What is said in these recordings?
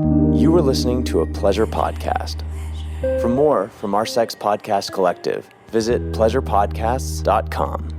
You are listening to a pleasure podcast. For more from our Sex Podcast Collective, visit pleasurepodcasts.com.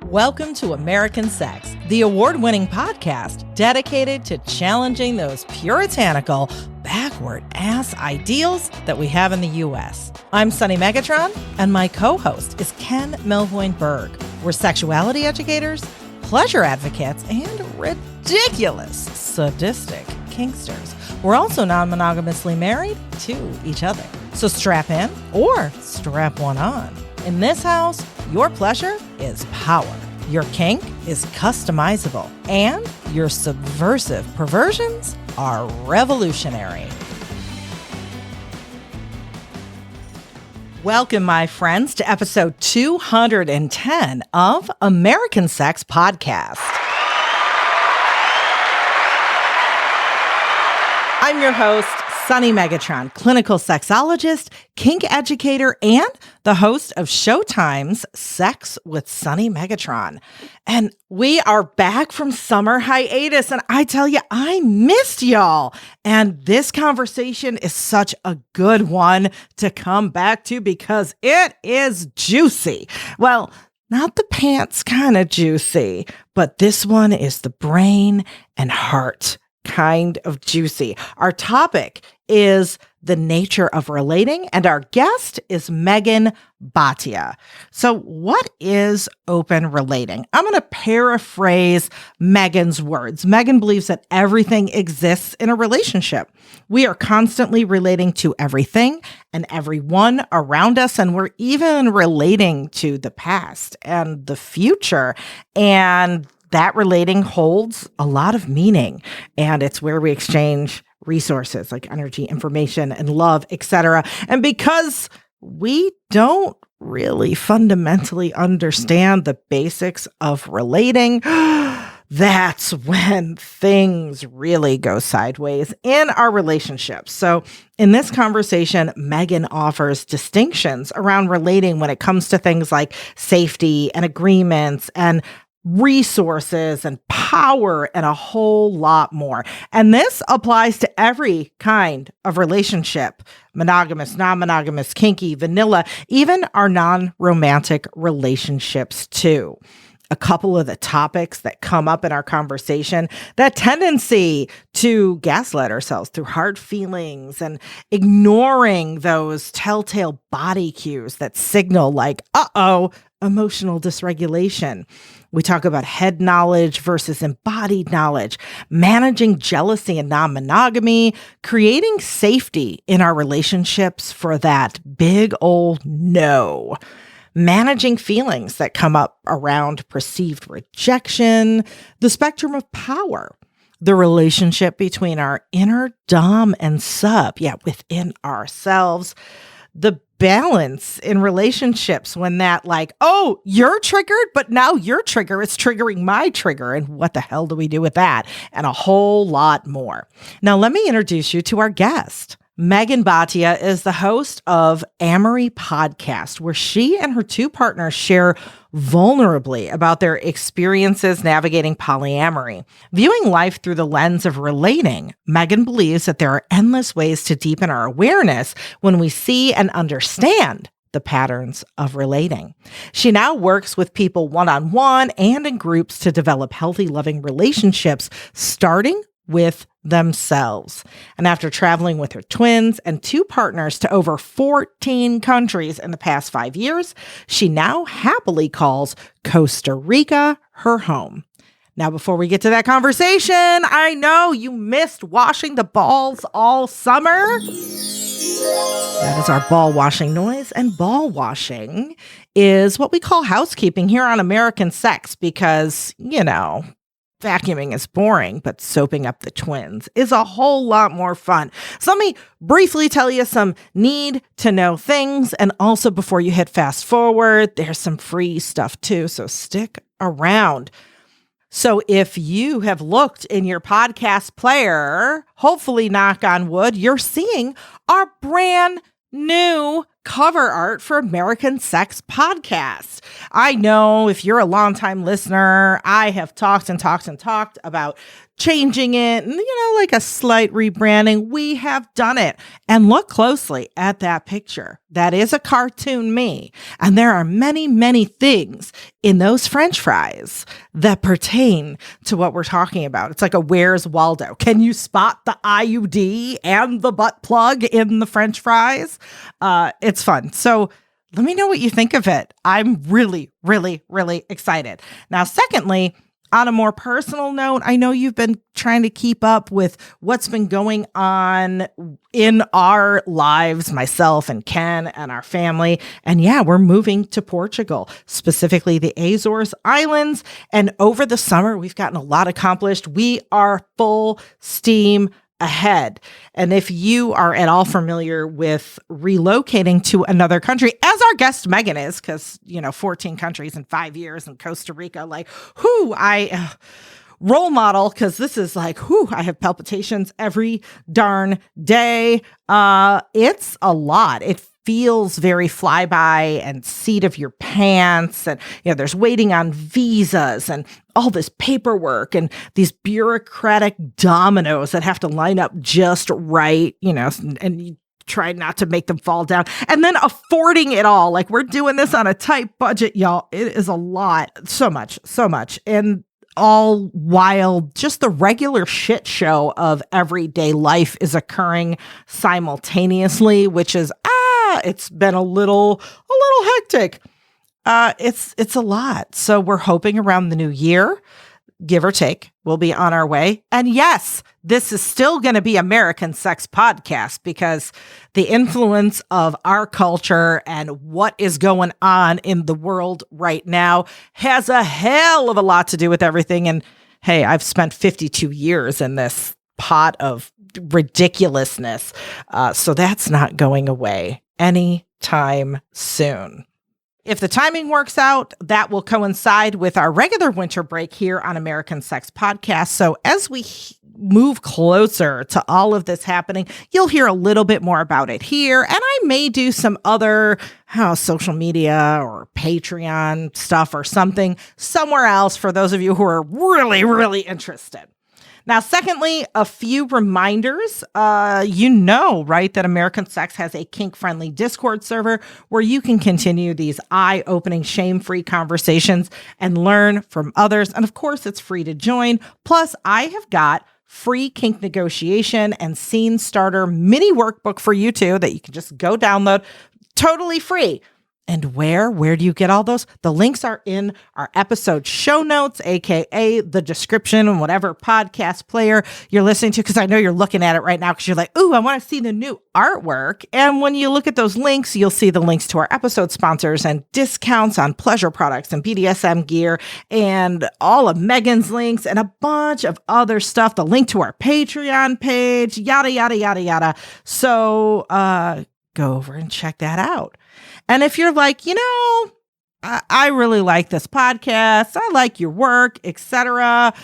Welcome to American Sex, the award-winning podcast dedicated to challenging those puritanical, backward-ass ideals that we have in the U.S. I'm Sunny Megatron, and my co-host is Ken Melvoin Berg. We're sexuality educators, pleasure advocates, and ridiculous, sadistic kinksters. We're also non-monogamously married to each other. So strap in or strap one on. In this house, your pleasure is power. Your kink is customizable. And your subversive perversions are revolutionary. Welcome, my friends, to episode 210 of American Sex Podcast. I'm your host, Sunny Megatron, clinical sexologist, kink educator, and the host of Showtime's Sex with Sunny Megatron. And we are back from summer hiatus, and I tell you, I missed y'all. And this conversation is such a good one to come back to because it is juicy. Well, not the pants kind of juicy, but this one is the brain and heart kind of juicy. Our topic is the nature of relating, and our guest is Bhatia. So what is open relating? I'm going to paraphrase Megan's words. Megan believes that everything exists in a relationship. We are constantly relating to everything and everyone around us, and we're even relating to the past and the future. And that relating holds a lot of meaning, and it's where we exchange resources like energy, information, and love, etc. And because we don't really fundamentally understand the basics of relating, that's when things really go sideways in our relationships. So in this conversation, Megan offers distinctions around relating when it comes to things like safety and agreements and resources and power and a whole lot more. And this applies to every kind of relationship: monogamous, non-monogamous, kinky, vanilla, even our non-romantic relationships too. A couple of the topics that come up in our conversation: that tendency to gaslight ourselves through hard feelings and ignoring those telltale body cues that signal like, emotional dysregulation. We talk about head knowledge versus embodied knowledge, managing jealousy and non-monogamy, creating safety in our relationships for that big old no, managing feelings that come up around perceived rejection, the spectrum of power, the relationship between our inner dom and sub, within ourselves, the balance in relationships when that you're triggered, but now your trigger is triggering my trigger. And what the hell do we do with that? And a whole lot more. Now, let me introduce you to our guest. Bhatia is the host of Amory Podcast, where she and her two partners share vulnerably about their experiences navigating polyamory. Viewing life through the lens of relating, Megan believes that there are endless ways to deepen our awareness when we see and understand the patterns of relating. She now works with people one-on-one and in groups to develop healthy, loving relationships, starting with themselves. And after traveling with her twins and two partners to over 14 countries in the past 5 years, she now happily calls Costa Rica her home. Now, before we get to that conversation, I know you missed washing the balls all summer. That is our ball washing noise, and ball washing is what we call housekeeping here on American Sex because, vacuuming is boring, but soaping up the twins is a whole lot more fun. So let me briefly tell you some need to know things. And also, before you hit fast forward, there's some free stuff too. So stick around. So if you have looked in your podcast player, hopefully, knock on wood, you're seeing our brand new cover art for American Sex Podcast. I know if you're a longtime listener, I have talked about changing it and, like a slight rebranding. We have done it. And look closely at that picture. That is a cartoon me. And there are many, many things in those French fries that pertain to what we're talking about. It's like a Where's Waldo? Can you spot the IUD and the butt plug in the French fries? It's fun. So let me know what you think of it. I'm really, really, really excited. Now, secondly, on a more personal note, I know you've been trying to keep up with what's been going on in our lives, myself and Ken and our family. And yeah, we're moving to Portugal, specifically the Azores Islands. And over the summer, we've gotten a lot accomplished. We are full steam ahead. And if you are at all familiar with relocating to another country, as our guest Megan is, because, 14 countries in 5 years and Costa Rica, I role model, because this is I have palpitations every darn day. It's a lot. It feels very flyby and seat of your pants. And, there's waiting on visas and all this paperwork and these bureaucratic dominoes that have to line up just right, and you try not to make them fall down. And then affording it all. We're doing this on a tight budget, y'all. It is a lot. So much. And all while just the regular shit show of everyday life is occurring simultaneously, which is, it's been a little hectic. It's a lot. So we're hoping around the new year, give or take, we'll be on our way. And yes, this is still going to be American Sex Podcast, because the influence of our culture and what is going on in the world right now has a hell of a lot to do with everything. And hey, I've spent 52 years in this pot of ridiculousness. So that's not going away anytime soon. If the timing works out, that will coincide with our regular winter break here on American Sex Podcast. So as we move closer to all of this happening, you'll hear a little bit more about it here. And I may do some other social media or Patreon stuff or something somewhere else for those of you who are really, really interested. Now, secondly, a few reminders. Right, that American Sex has a kink-friendly Discord server where you can continue these eye-opening, shame-free conversations and learn from others. And of course, it's free to join. Plus, I have got free kink negotiation and scene starter mini workbook for you too that you can just go download, totally free. And where do you get all those? The links are in our episode show notes, aka the description and whatever podcast player you're listening to, because I know you're looking at it right now because you're like, ooh, I want to see the new artwork. And when you look at those links, you'll see the links to our episode sponsors and discounts on pleasure products and BDSM gear and all of Megan's links and a bunch of other stuff, the link to our Patreon page, yada, yada, yada, yada. So go over and check that out. And if you're like, I really like this podcast, I like your work, etc.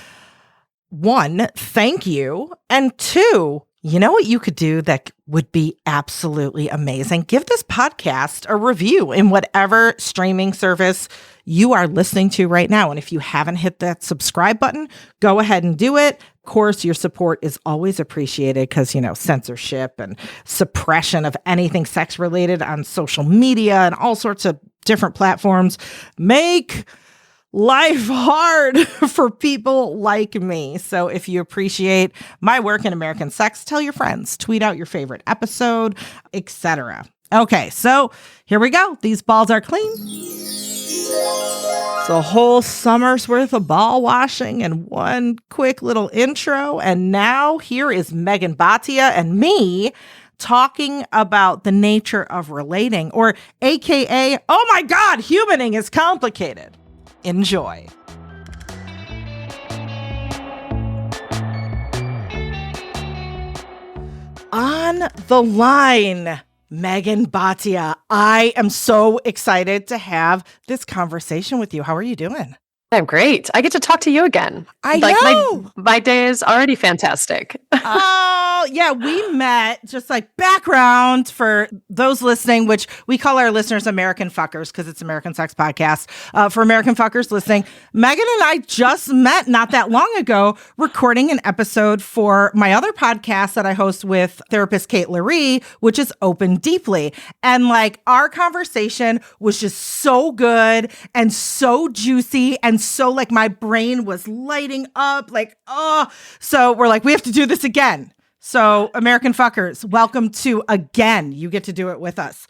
One, thank you. And two, you know what you could do that would be absolutely amazing? Give this podcast a review in whatever streaming service you are listening to right now. And if you haven't hit that subscribe button, go ahead and do it. Of course, your support is always appreciated because, censorship and suppression of anything sex related on social media and all sorts of different platforms make life hard for people like me. So if you appreciate my work in American Sex, tell your friends, tweet out your favorite episode, etc. Okay, so here we go. These balls are clean. So a whole summer's worth of ball washing and one quick little intro. And now here is Megan Bhatia and me talking about the nature of relating, or AKA, oh my God, humaning is complicated. Enjoy. On the line, Megan Bhatia. I am so excited to have this conversation with you. How are you doing? I'm great. I get to talk to you again. I know. know. My day is already fantastic. Oh, yeah. We met, just like background for those listening, which we call our listeners American fuckers because it's American Sex Podcast. For American fuckers listening, Megan and I just met not that long ago recording an episode for my other podcast that I host with therapist Kate Laree, which is Open Deeply. And like our conversation was just so good and so juicy and so like my brain was lighting up like, oh, so we're like, we have to do this again. So American fuckers, welcome to again. You get to do it with us.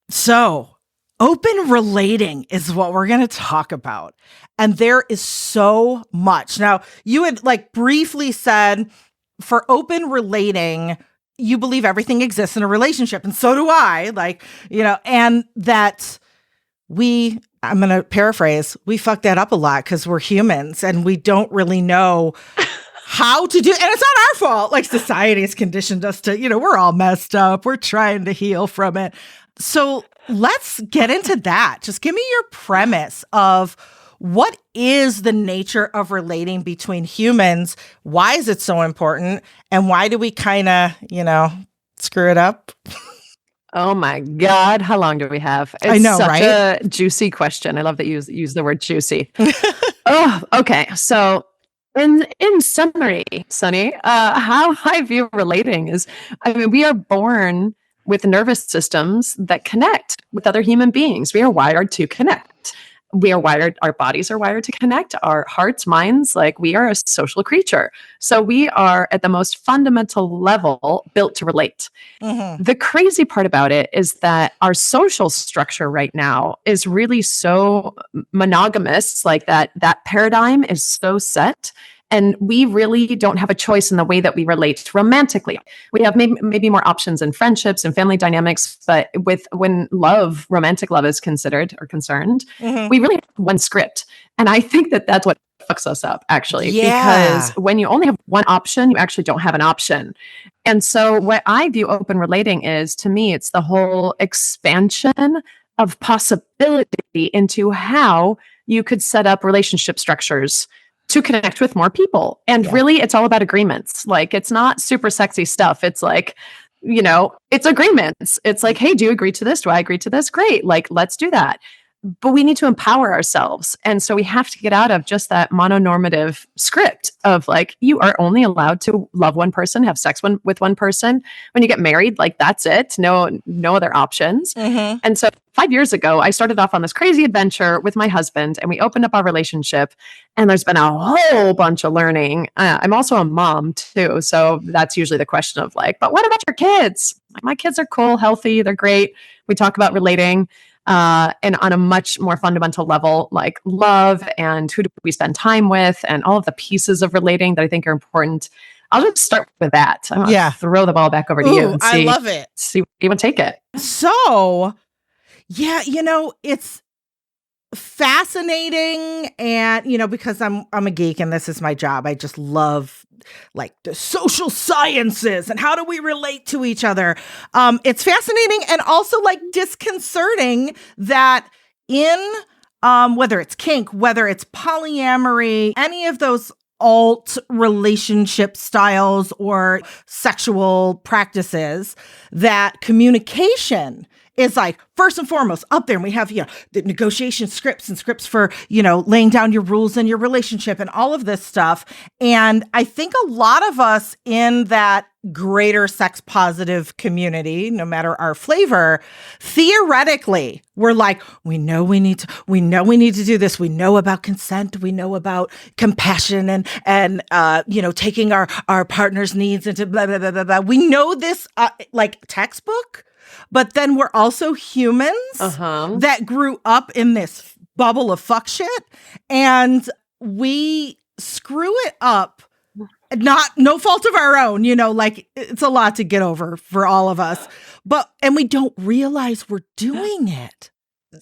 So open relating is what we're going to talk about. And there is so much. Now, you had like briefly said for open relating, you believe everything exists in a relationship. And so do I, like, you know, and that I'm going to paraphrase, we fuck that up a lot because we're humans and we don't really know how to do, and it's not our fault. Like society has conditioned us to, you know, we're all messed up. We're trying to heal from it. So let's get into that. Just give me your premise of what is the nature of relating between humans? Why is it so important? And why do we kind of, you know, screw it up? Oh my God. How long do we have? It's I know, such right? a juicy question. I love that you use the word juicy. Oh, okay. So in summary, Sunny, how I view relating is, I mean, we are born with nervous systems that connect with other human beings. We are wired to connect. Our bodies are wired to connect, our hearts, minds, like we are a social creature. So we are at the most fundamental level built to relate. Mm-hmm. The crazy part about it is that our social structure right now is really so monogamous, like that paradigm is so set. And we really don't have a choice in the way that we relate romantically. We have maybe more options in friendships and family dynamics, but when romantic love is considered or concerned, we really have one script. And I think that that's what fucks us up, actually. Yeah. Because when you only have one option, you actually don't have an option. And so what I view open relating is, to me, it's the whole expansion of possibility into how you could set up relationship structures to connect with more people. And really, it's all about agreements. Like, it's not super sexy stuff. It's like, you know, it's agreements. It's like, hey, do you agree to this? Do I agree to this? Great. Like, let's do that. But we need to empower ourselves. And so we have to get out of just that mononormative script of like, you are only allowed to love one person, have sex with one person. When you get married, like that's it. No other options. Mm-hmm. And so 5 years ago, I started off on this crazy adventure with my husband and we opened up our relationship, and there's been a whole bunch of learning. I'm also a mom too. So that's usually the question of like, but what about your kids? My kids are cool, healthy. They're great. We talk about relating. And on a much more fundamental level, like love and who do we spend time with and all of the pieces of relating that I think are important. I'll just start with that. I'm going to throw the ball back over to you and see. I love it. See where you want to take it. So, yeah, you know, it's fascinating, and you know, because I'm a geek and this is my job. I just love like the social sciences and how do we relate to each other. It's fascinating and also like disconcerting that in whether it's kink, whether it's polyamory, any of those alt relationship styles or sexual practices, that communication is like first and foremost up there. And we have, you know, the negotiation scripts and scripts for, you know, laying down your rules in your relationship and all of this stuff. And I think a lot of us in that greater sex positive community, no matter our flavor, theoretically, we're like, we know we need to do this. We know about consent. We know about compassion and you know, taking our partner's needs into blah, blah, blah, blah, blah. We know this like textbook. But then we're also humans that grew up in this bubble of fuck shit, and we screw it up. No fault of our own, you know, like it's a lot to get over for all of us, and we don't realize we're doing it.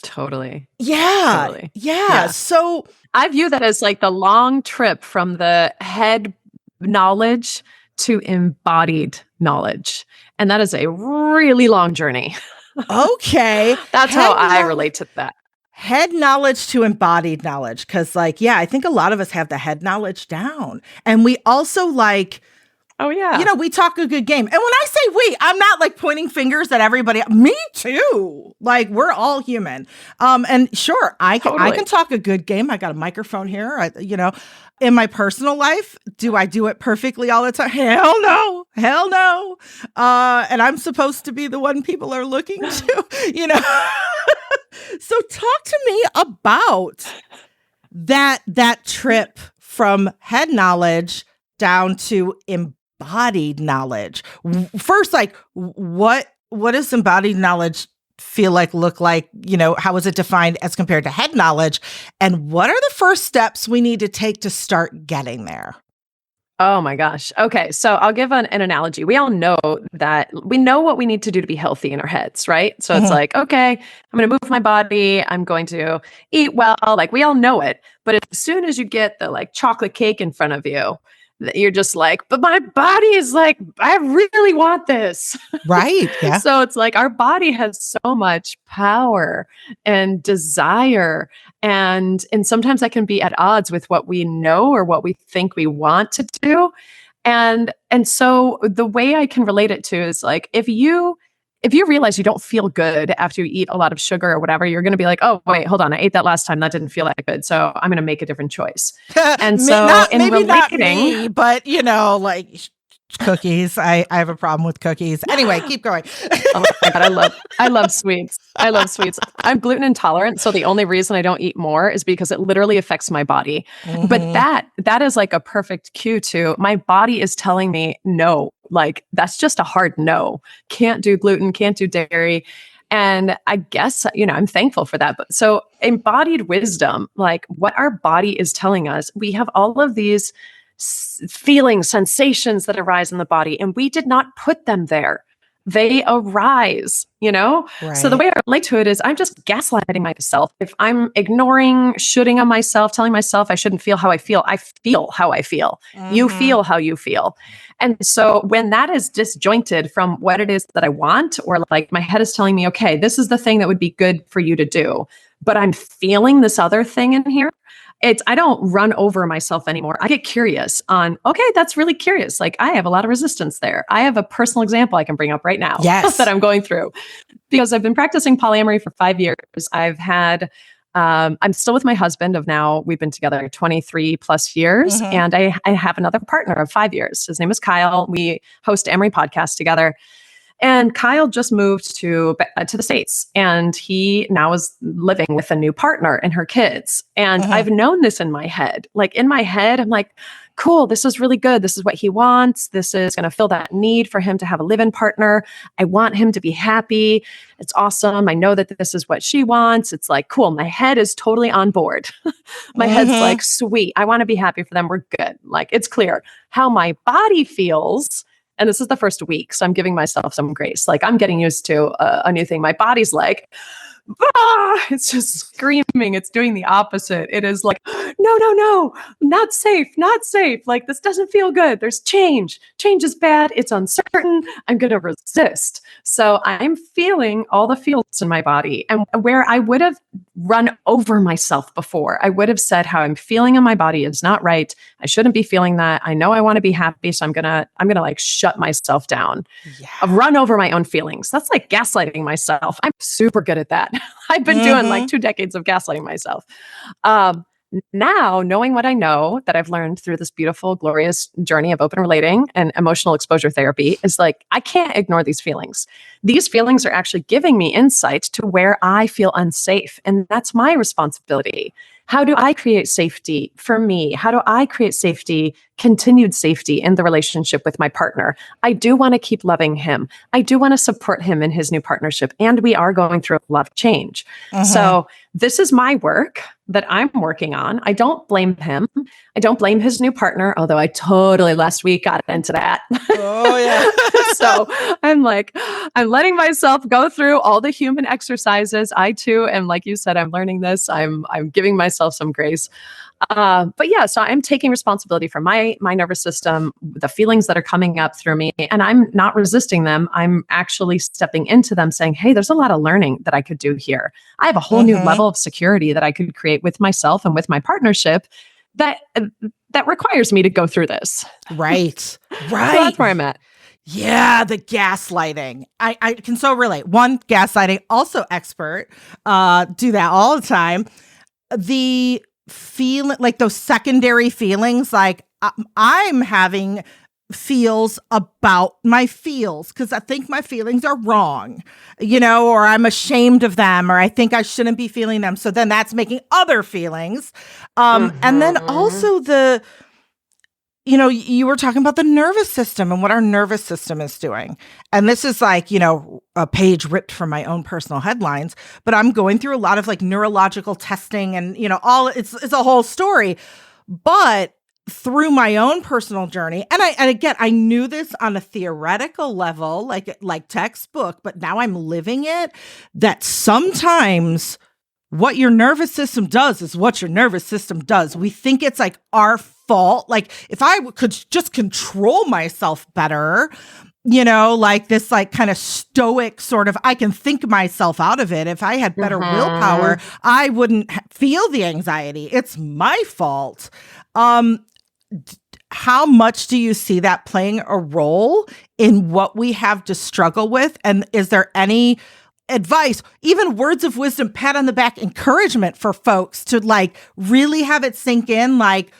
Totally. Yeah. Totally. Yeah. So I view that as like the long trip from the head knowledge to embodied knowledge. And that is a really long journey. Okay. That's how I relate to that. head knowledge to embodied knowledge. Cause like, yeah, I think a lot of us have the head knowledge down. And we also like, Oh, yeah. we talk a good game. And when I say we, I'm not like pointing fingers at everybody. Me too. Like we're all human. And sure, I can talk a good game. I got a microphone here. In my personal life, do I do it perfectly all the time? Hell no. And I'm supposed to be the one people are looking to, So talk to me about that trip from head knowledge down to embodied knowledge. First, like what does embodied knowledge look like? How is it defined as compared to head knowledge? And what are the first steps we need to take to start getting there? Oh my gosh. Okay. So I'll give an analogy. We all know that we know what we need to do to be healthy in our heads, right? So it's like, okay, I'm going to move my body. I'm going to eat well. Like we all know it. But as soon as you get the like chocolate cake in front of you, you're just like, but my body is like, I really want this. Right. Yeah. So it's like our body has so much power and desire. And sometimes that can be at odds with what we know or what we think we want to do. And so the way I can relate it to is like, if you realize you don't feel good after you eat a lot of sugar or whatever, you're going to be like, oh, wait, hold on. I ate that last time. That didn't feel that good. So I'm going to make a different choice. And so not me, but like cookies. I have a problem with cookies. Anyway, keep going. Oh my God, I love sweets. I'm gluten intolerant, so the only reason I don't eat more is because it literally affects my body. Mm-hmm. But that is like a perfect cue to my body is telling me no. Like that's just a hard no. Can't do gluten, can't do dairy. And I guess, I'm thankful for that. But so embodied wisdom, like what our body is telling us, we have all of these feelings, sensations that arise in the body, and we did not put them there. They arise, Right. So the way I relate to it is I'm just gaslighting myself. If I'm ignoring, shooting on myself, telling myself I shouldn't feel how I feel how I feel. Mm-hmm. You feel how you feel. And so when that is disjointed from what it is that I want, or like my head is telling me, okay, this is the thing that would be good for you to do, but I'm feeling this other thing in here. I don't run over myself anymore. I get curious on, okay, that's really curious. Like I have a lot of resistance there. I have a personal example I can bring up right now that I'm going through because I've been practicing polyamory for 5 years. I've had, I'm still with my husband of now, we've been together 23 plus years. Mm-hmm. And I have another partner of 5 years. His name is Kyle. We host Emery podcast together. And Kyle just moved to the States, and he now is living with a new partner and her kids. And I've known this in my head. Like in my head, I'm like, cool, this is really good. This is what he wants. This is going to fill that need for him to have a live-in partner. I want him to be happy. It's awesome. I know that this is what she wants. It's like, cool. My head is totally on board. My head's like, sweet. I want to be happy for them. We're good. Like it's clear. How my body feels. And this is the first week, so I'm giving myself some grace. Like I'm getting used to a new thing. My body's like, it's just screaming. It's doing the opposite. It is like, no, not safe. Like this doesn't feel good. There's change. Change is bad. It's uncertain. I'm going to resist. So I'm feeling all the feels in my body. And where I would have run over myself before, I would have said how I'm feeling in my body is not right. I shouldn't be feeling that. I know I want to be happy. So I'm going to like shut myself down. Yeah. Run over my own feelings. That's like gaslighting myself. I'm super good at that. I've been doing like 2 decades of gaslighting myself. Now, knowing what I know that I've learned through this beautiful, glorious journey of open relating and emotional exposure therapy is like, I can't ignore these feelings. These feelings are actually giving me insight to where I feel unsafe. And that's my responsibility. How do I create safety for me? How do I create safety, continued safety in the relationship with my partner? I do want to keep loving him. I do want to support him in his new partnership. And we are going through a lot of change. So this is my work that I'm working on. I don't blame him. I don't blame his new partner, although I totally last week got into that. Oh, yeah. So I'm like, I'm letting myself go through all the human exercises. I too am, like you said, I'm learning this. I'm giving myself some grace. But yeah, so I'm taking responsibility for my nervous system, the feelings that are coming up through me, and I'm not resisting them. I'm actually stepping into them saying, hey, there's a lot of learning that I could do here. I have a whole new level of security that I could create with myself and with my partnership that requires me to go through this. Right. Right. So that's where I'm at. Yeah, the gaslighting. I can so relate. One, gaslighting, also expert, do that all the time. The feeling, like those secondary feelings, like I'm having feels about my feels because I think my feelings are wrong, or I'm ashamed of them, or I think I shouldn't be feeling them. So then that's making other feelings. And then also you were talking about the nervous system and what our nervous system is doing. And this is like, a page ripped from my own personal headlines, but I'm going through a lot of like neurological testing and, it's a whole story. But through my own personal journey, and again, I knew this on a theoretical level, like textbook, but now I'm living it, that sometimes what your nervous system does is what your nervous system does. We think it's like our fault. Like if I could just control myself better, like this like kind of stoic sort of, I can think myself out of it. If I had better willpower, I wouldn't feel the anxiety. It's my fault. How much do you see that playing a role in what we have to struggle with? And is there any advice, even words of wisdom, pat on the back, encouragement for folks to like really have it sink in? Like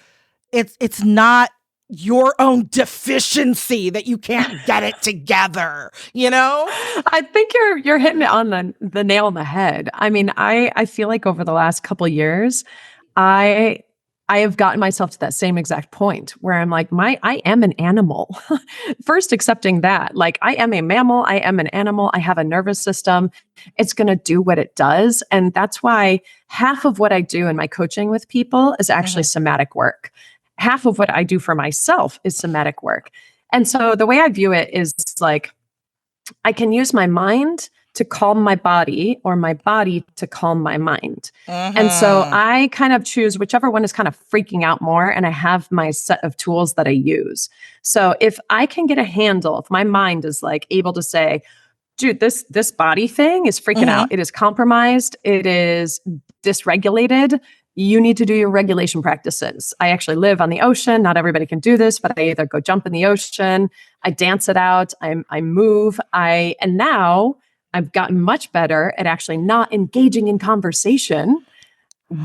it's not your own deficiency that you can't get it together, I think you're hitting it on the nail on the head. I mean, I feel like over the last couple of years, I have gotten myself to that same exact point where I'm like, I am an animal. First, accepting that, like, I am a mammal, I am an animal, I have a nervous system. It's going to do what it does. And that's why half of what I do in my coaching with people is actually somatic work. Half of what I do for myself is somatic work. And so the way I view it is like, I can use my mind to calm my body or my body to calm my mind. And so I kind of choose whichever one is kind of freaking out more. And I have my set of tools that I use. So if I can get a handle, if my mind is like able to say, dude, this body thing is freaking out. It is compromised. It is dysregulated. You need to do your regulation practices. I actually live on the ocean. Not everybody can do this, but I either go jump in the ocean, I dance it out, I move, and now I've gotten much better at actually not engaging in conversation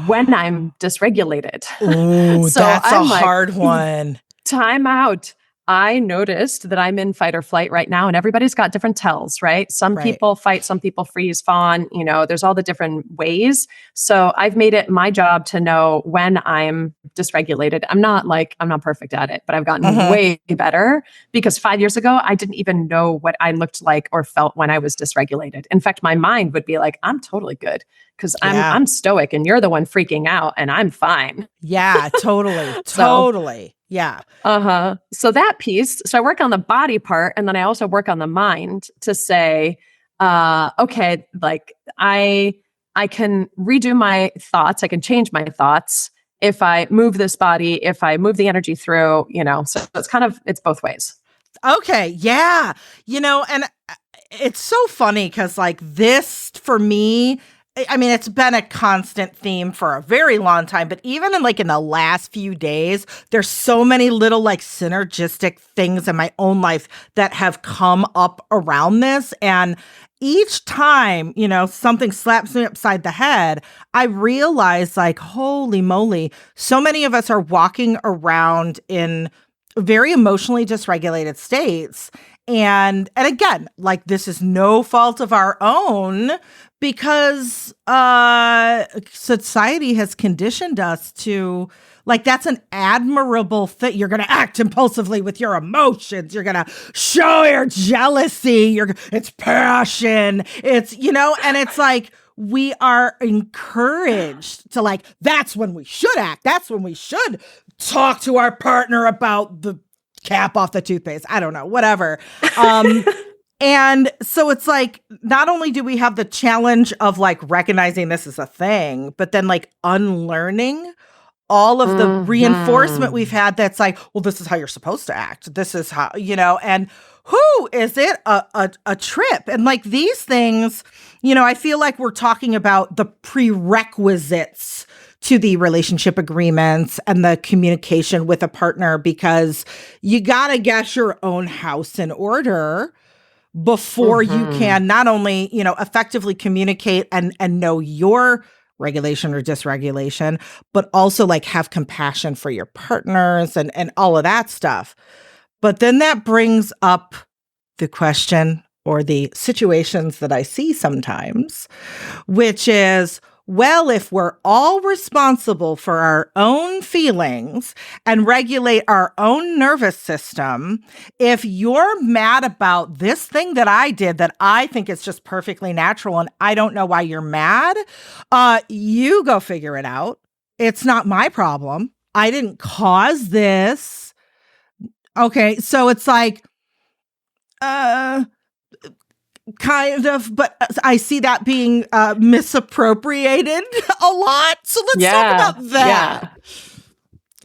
when I'm dysregulated. Ooh, so that's a hard one. Time out. I noticed that I'm in fight or flight right now, and everybody's got different tells, right? Some people fight, some people freeze, fawn, there's all the different ways. So I've made it my job to know when I'm dysregulated. I'm not perfect at it, but I've gotten way better because 5 years ago, I didn't even know what I looked like or felt when I was dysregulated. In fact, my mind would be like, I'm totally good because I'm stoic and you're the one freaking out and I'm fine. Yeah, totally. Totally. Yeah. So that piece, so I work on the body part and then I also work on the mind to say, okay, like I can redo my thoughts. I can change my thoughts if I move this body, if I move the energy through, so it's both ways. Okay. Yeah. And it's so funny because like this for me, I mean, it's been a constant theme for a very long time, but even in the last few days, there's so many little like synergistic things in my own life that have come up around this. And each time, something slaps me upside the head, I realize like, holy moly, so many of us are walking around in very emotionally dysregulated states. And again, like this is no fault of our own because society has conditioned us to like, that's an admirable thing. You're going to act impulsively with your emotions. You're going to show your jealousy. It's passion. It's, and it's like, we are encouraged to like, that's when we should act. That's when we should talk to our partner about the cap off the toothpaste. I don't know, whatever. And so it's like, not only do we have the challenge of like recognizing this is a thing, but then like unlearning all of the reinforcement Mhm. we've had that's like, well, this is how you're supposed to act. This is how, and who is it a trip? And like these things, I feel like we're talking about the prerequisites to the relationship agreements and the communication with a partner, because you got to get your own house in order before you Mhm. can not only, effectively communicate and know your regulation or dysregulation, but also like have compassion for your partners and all of that stuff. But then that brings up the question or the situations that I see sometimes, which is, well, if we're all responsible for our own feelings and regulate our own nervous system, if you're mad about this thing that I did that I think is just perfectly natural and I don't know why you're mad, you go figure it out. It's not my problem. I didn't cause this. Okay, so it's like, uh, kind of, but I see that being misappropriated a lot. So let's talk Yeah. about that.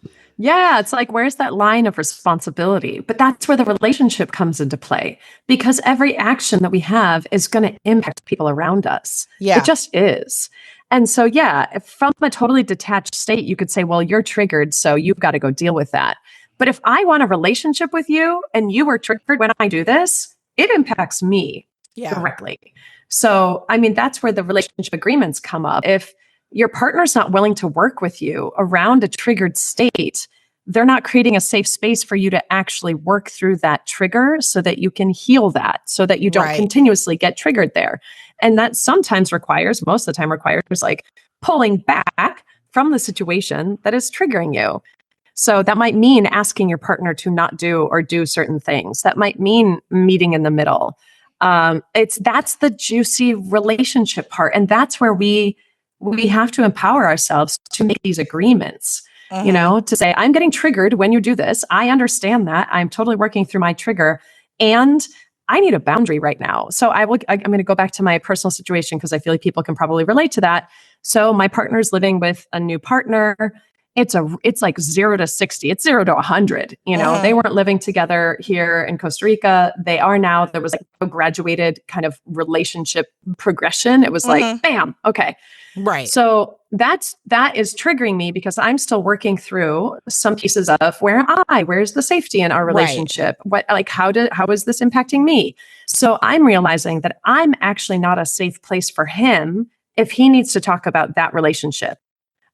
Yeah. Yeah, it's like, where's that line of responsibility? But that's where the relationship comes into play, because every action that we have is going to impact people around us. It Yeah. just is. And so, yeah, if from a totally detached state, you could say, well, you're triggered, so you've got to go deal with that. But if I want a relationship with you and you were triggered when I do this, it impacts me Yeah. directly. So, I mean, that's where the relationship agreements come up. If your partner's not willing to work with you around a triggered state, they're not creating a safe space for you to actually work through that trigger so that you can heal that, so that you don't Right. continuously get triggered there. And that sometimes requires, most of the time requires like pulling back from the situation that is triggering you. So that might mean asking your partner to not do or do certain things. That might mean meeting in the middle. That's the juicy relationship part. And that's where we have to empower ourselves to make these agreements, to say, I'm getting triggered when you do this. I understand that. I'm totally working through my trigger and I need a boundary right now. So I'm going to go back to my personal situation because I feel like people can probably relate to that. So my partner's living with a new partner. It's like 0 to 60. It's 0 to 100. They weren't living together here in Costa Rica. They are now. There was like a graduated kind of relationship progression. It was like, bam, okay. Right. So that is triggering me because I'm still working through some pieces of where's the safety in our relationship? Right. How is this impacting me? So I'm realizing that I'm actually not a safe place for him if he needs to talk about that relationship.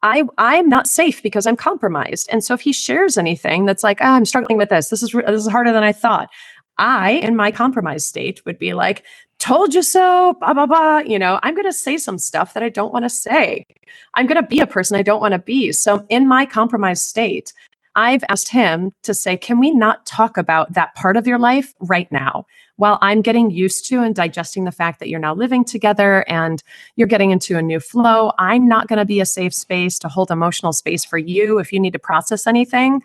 I'm not safe because I'm compromised. And so if he shares anything that's like, I'm struggling with this is harder than I thought. I, in my compromised state, would be like, told you so, blah, blah, blah. I'm going to say some stuff that I don't want to say. I'm going to be a person I don't want to be. So in my compromised state, I've asked him to say, can we not talk about that part of your life right now? While I'm getting used to and digesting the fact that you're now living together and you're getting into a new flow, I'm not going to be a safe space to hold emotional space for you. If you need to process anything,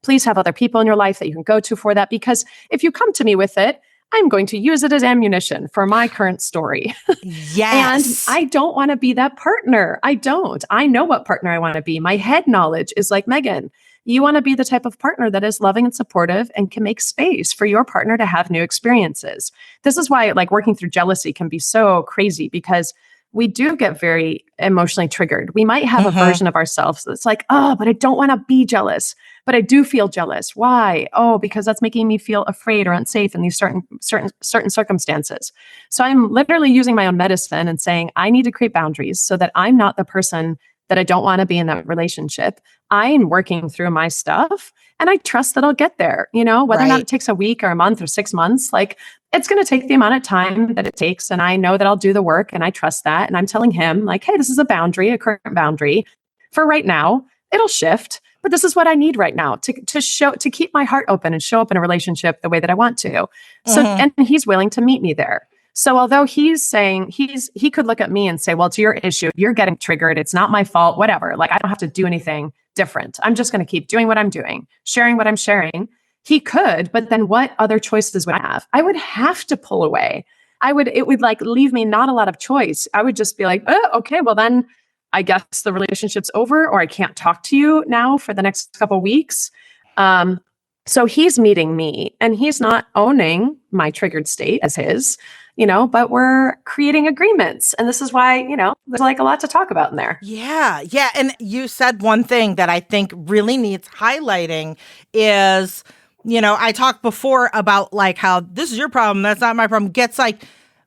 please have other people in your life that you can go to for that. Because if you come to me with it, I'm going to use it as ammunition for my current story. Yes. And I don't want to be that partner. I don't. I know what partner I want to be. My head knowledge is like, Megan, you want to be the type of partner that is loving and supportive and can make space for your partner to have new experiences. This is why like working through jealousy can be so crazy, because we do get very emotionally triggered. We might have a version of ourselves that's like, oh, but I don't want to be jealous, but I do feel jealous. Why? Oh, because that's making me feel afraid or unsafe in these certain circumstances. So I'm literally using my own medicine and saying, I need to create boundaries so that I'm not the person that I don't want to be in that relationship. I'm working through my stuff and I trust that I'll get there, whether or not it takes a week or a month or 6 months, like it's going to take the amount of time that it takes. And I know that I'll do the work and I trust that. And I'm telling him like, hey, this is a boundary, a current boundary for right now. It'll shift, but this is what I need right now to keep my heart open and show up in a relationship the way that I want to. So, and he's willing to meet me there. So although he's saying he could look at me and say, well, it's your issue. You're getting triggered. It's not my fault, whatever. Like I don't have to do anything different. I'm just going to keep doing what I'm doing, sharing what I'm sharing. He could, but then what other choices would I have? I would have to pull away. It would like leave me not a lot of choice. I would just be like, oh, okay, well then I guess the relationship's over, or I can't talk to you now for the next couple weeks. So he's meeting me and he's not owning my triggered state as his, but we're creating agreements. And this is why, there's like a lot to talk about in there. Yeah. Yeah. And you said one thing that I think really needs highlighting is, I talked before about like how this is your problem, that's not my problem, gets like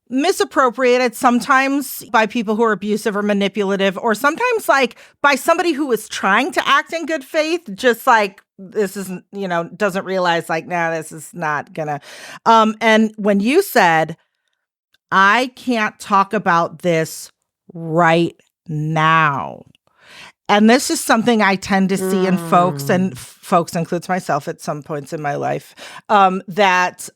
misappropriated sometimes by people who are abusive or manipulative, or sometimes like by somebody who is trying to act in good faith, just like this isn't, doesn't realize like, nah, this is not gonna. And when you said, I can't talk about this right now. And this is something I tend to see in folks, and folks includes myself at some points in my life, that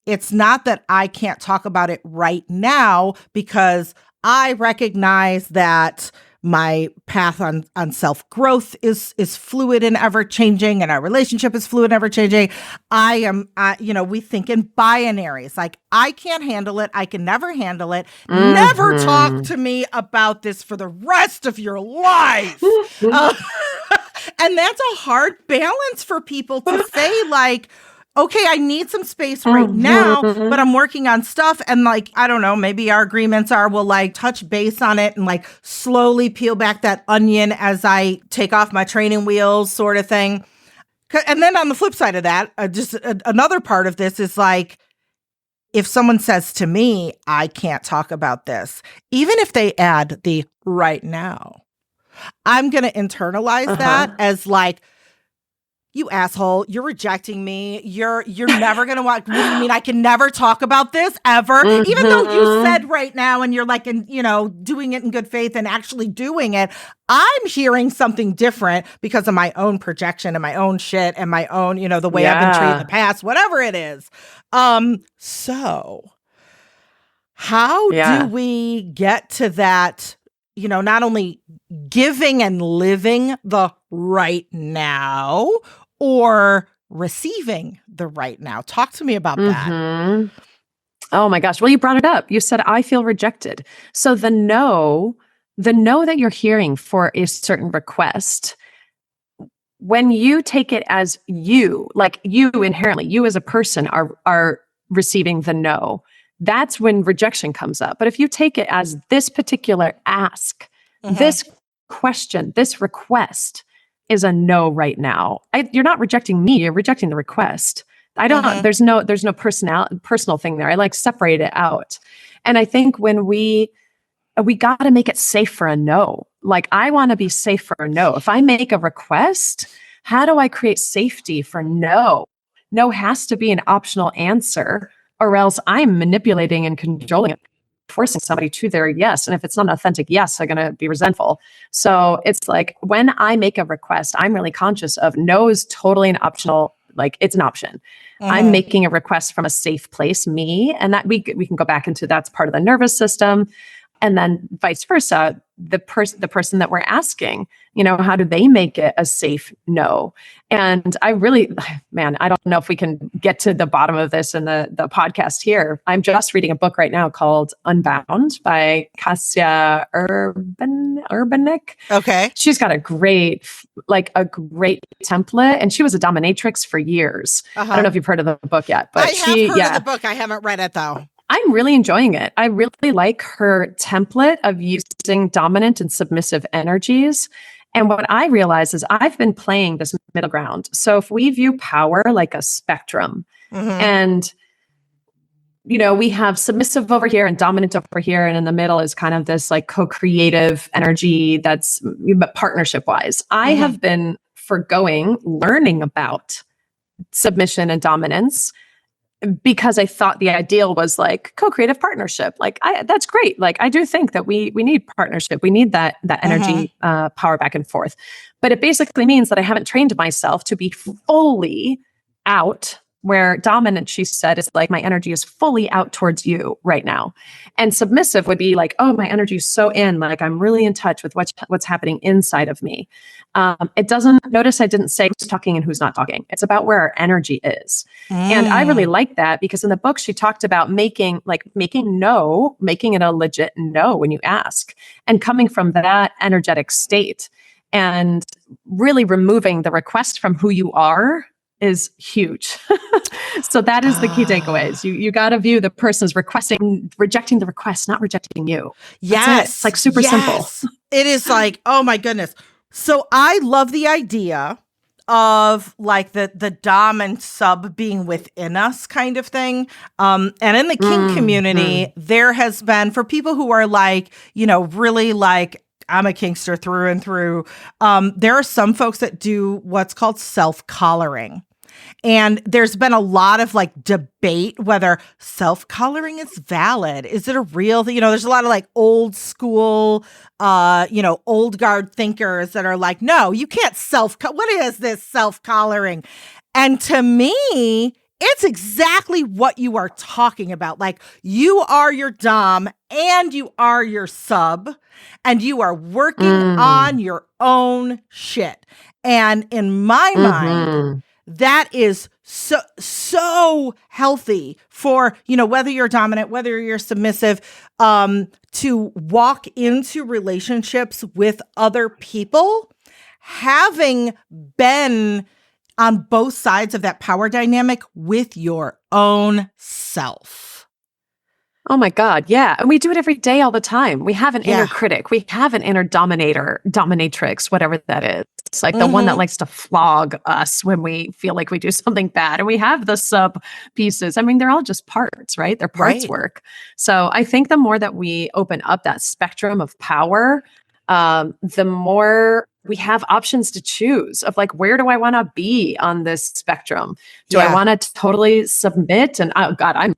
it's not that I can't talk about it right now because I recognize that my path on self-growth is fluid and ever-changing, and our relationship is fluid and ever-changing. We think in binaries. Like, I can't handle it. I can never handle it. Never talk to me about this for the rest of your life. And that's a hard balance for people to say, like, okay, I need some space right now, but I'm working on stuff. And like, I don't know, maybe our agreements are we'll like touch base on it and like slowly peel back that onion as I take off my training wheels sort of thing. And then on the flip side of that, another part of this is like, if someone says to me, I can't talk about this, even if they add the right now, I'm going to internalize that as like, you asshole, you're rejecting me. You're never going to want, what do you mean I can never talk about this ever? Even though you said right now and you're like, doing it in good faith and actually doing it, I'm hearing something different because of my own projection and my own shit and my own, the way I've been treated in the past, whatever it is. So how do we get to that, not only giving and living the right now, or receiving the right now? Talk to me about that. Oh my gosh. Well, you brought it up. You said, I feel rejected. So the no that you're hearing for a certain request, when you take it as you, like you inherently, you as a person are receiving the no, that's when rejection comes up. But if you take it as this particular ask, this question, this request is a no right now. You're not rejecting me, you're rejecting the request. There's no personal thing there. I like separate it out. And I think when we got to make it safe for a no. Like, I want to be safe for a no. If I make a request, how do I create safety for no? No has to be an optional answer, or else I'm manipulating and controlling it, forcing somebody to their yes. And if it's not an authentic yes, they're going to be resentful. So it's like, when I make a request, I'm really conscious of no is totally an optional, like it's an option. I'm making a request from a safe place, me, and that we can go back into that's part of the nervous system. And then vice versa, the person that we're asking, how do they make it a safe no? And I really, man, I don't know if we can get to the bottom of this in the podcast here. I'm just reading a book right now called Unbound by Kasia Urbanek. Okay. She's got a great template, and she was a dominatrix for years. I don't know if you've heard of the book yet, but I have heard of the book. I haven't read it though. I'm really enjoying it. I really like her template of using dominant and submissive energies. And what I realize is I've been playing this middle ground. So if we view power like a spectrum, and, we have submissive over here and dominant over here, and in the middle is kind of this like co-creative energy that's partnership wise. I have been learning about submission and dominance, because I thought the ideal was like co-creative partnership. Like, that's great. Like, I do think that we need partnership. We need that energy, power back and forth. But it basically means that I haven't trained myself to be fully out where dominant, she said, is like, my energy is fully out towards you right now. And submissive would be like, oh, my energy is so in, like I'm really in touch with what's happening inside of me. It doesn't, notice I didn't say who's talking and who's not talking. It's about where our energy is. And I really like that because in the book, she talked about making it a legit no when you ask, and coming from that energetic state and really removing the request from who you are is huge. So that is the key takeaways. You got to view the person as rejecting the request, not rejecting you. Yes. It's like super simple. It is like, oh my goodness. So I love the idea of like the dom and sub being within us kind of thing. And in the kink community, there has been, for people who are like, really like, I'm a kinkster through and through. There are some folks that do what's called self-collaring. And there's been a lot of like debate whether self-collaring is valid. Is it a real thing? There's a lot of like old school, old guard thinkers that are like, no, you can't what is this self-collaring? And to me, it's exactly what you are talking about. Like you are your dom and you are your sub and you are working on your own shit. And in my mind, that is so healthy for, whether you're dominant, whether you're submissive, to walk into relationships with other people, having been on both sides of that power dynamic with your own self. Oh my God. Yeah. And we do it every day, all the time. We have an inner critic. We have an inner dominatrix, whatever that is. It's like the one that likes to flog us when we feel like we do something bad. And we have the sub pieces. I mean, they're all just parts, right? They're parts work. So I think the more that we open up that spectrum of power, the more we have options to choose of like, where do I want to be on this spectrum? Do I want to totally submit? And oh God,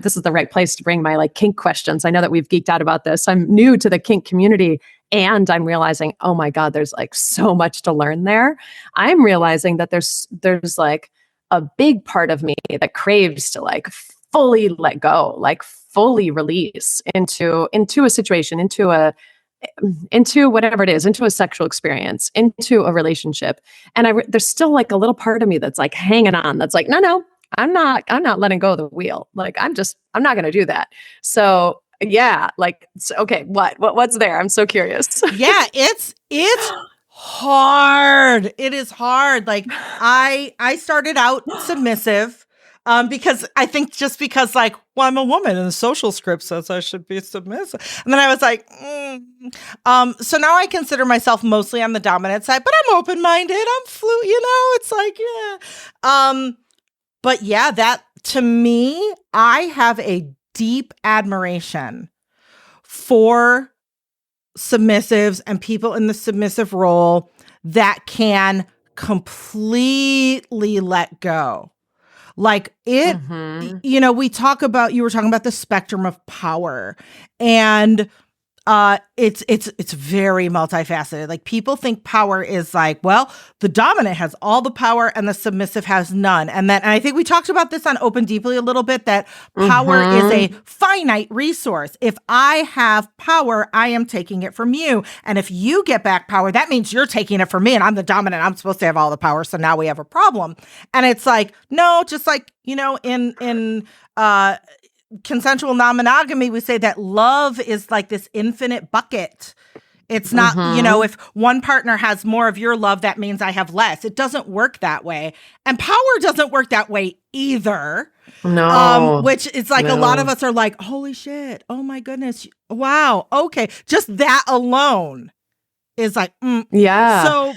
this is the right place to bring my like kink questions. I know that we've geeked out about this. I'm new to the kink community and I'm realizing, oh my God, there's like so much to learn there. I'm realizing that there's like a big part of me that craves to like fully let go, like fully release into a situation, into whatever it is, into a sexual experience, into a relationship. And there's still like a little part of me that's like hanging on. That's like, no, I'm not letting go of the wheel. Like, I'm not going to do that. So yeah, like, okay, what's there? I'm so curious. Yeah, it's hard. It is hard. Like I started out submissive, because I think just because like, well, I'm a woman and the social script says I should be submissive. And then I was like, so now I consider myself mostly on the dominant side, but I'm open-minded. I'm it's like, yeah. But yeah, that to me, I have a deep admiration for submissives and people in the submissive role that can completely let go. Like it, you were talking about the spectrum of power, and it's very multifaceted. Like people think power is like, well, the dominant has all the power and the submissive has none. And I think we talked about this on Open Deeply a little bit, that power is a finite resource. If I have power, I am taking it from you. And if you get back power, that means you're taking it from me and I'm the dominant. I'm supposed to have all the power. So now we have a problem. And it's like, no, just like, in consensual non-monogamy, we say that love is like this infinite bucket. It's not, if one partner has more of your love, that means I have less. It doesn't work that way. And power doesn't work that way either. No. Which is like a lot of us are like, holy shit. Oh my goodness. Wow. Okay. Just that alone is like, yeah. So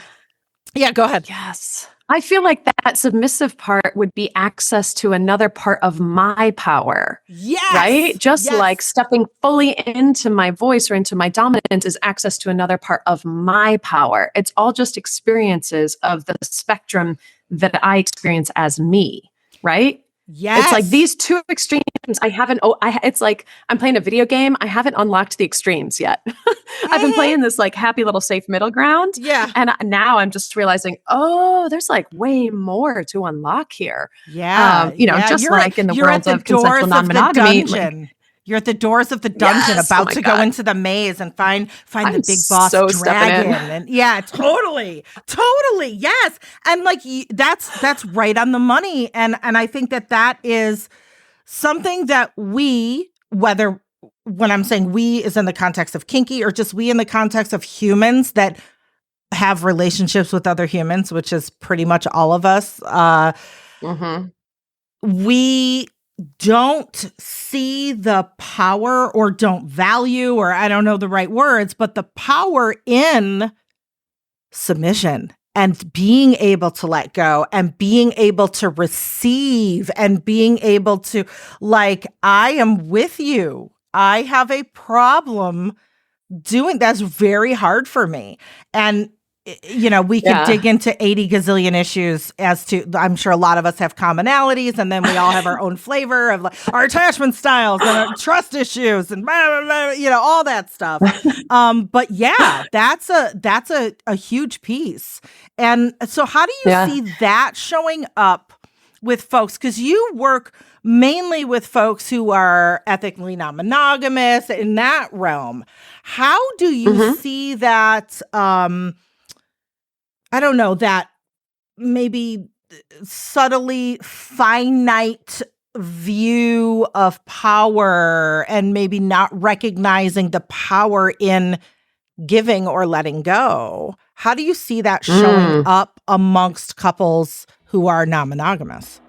yeah, go ahead. Yes. I feel like that submissive part would be access to another part of my power. Yes. Right? Just like stepping fully into my voice or into my dominance is access to another part of my power. It's all just experiences of the spectrum that I experience as me. Right? Yes. It's like these two extremes. It's like I'm playing a video game. I haven't unlocked the extremes yet. I've been playing this like happy little safe middle ground. Yeah. And now I'm just realizing, oh, there's like way more to unlock here. Yeah. Just like in the world of consensual non-monogamy. You're at the doors of the dungeon, about to go into the maze and find the big boss dragon. And totally, yes. And like that's right on the money. And I think that is something that whether when I'm saying we is in the context of kinky or just we in the context of humans that have relationships with other humans, which is pretty much all of us. We don't see the power or don't value, or I don't know the right words, but the power in submission and being able to let go and being able to receive and being able to like, I am with you. I have a problem doing that's very hard for me. And we could dig into 80 gazillion issues as to, I'm sure a lot of us have commonalities, and then we all have our own flavor of like, our attachment styles and our trust issues and blah, blah, blah, all that stuff. But yeah, that's a huge piece. And so how do you see that showing up with folks? Because you work mainly with folks who are ethically non-monogamous in that realm. How do you see that, I don't know, that maybe subtly finite view of power and maybe not recognizing the power in giving or letting go? How do you see that showing up amongst couples who are non-monogamous?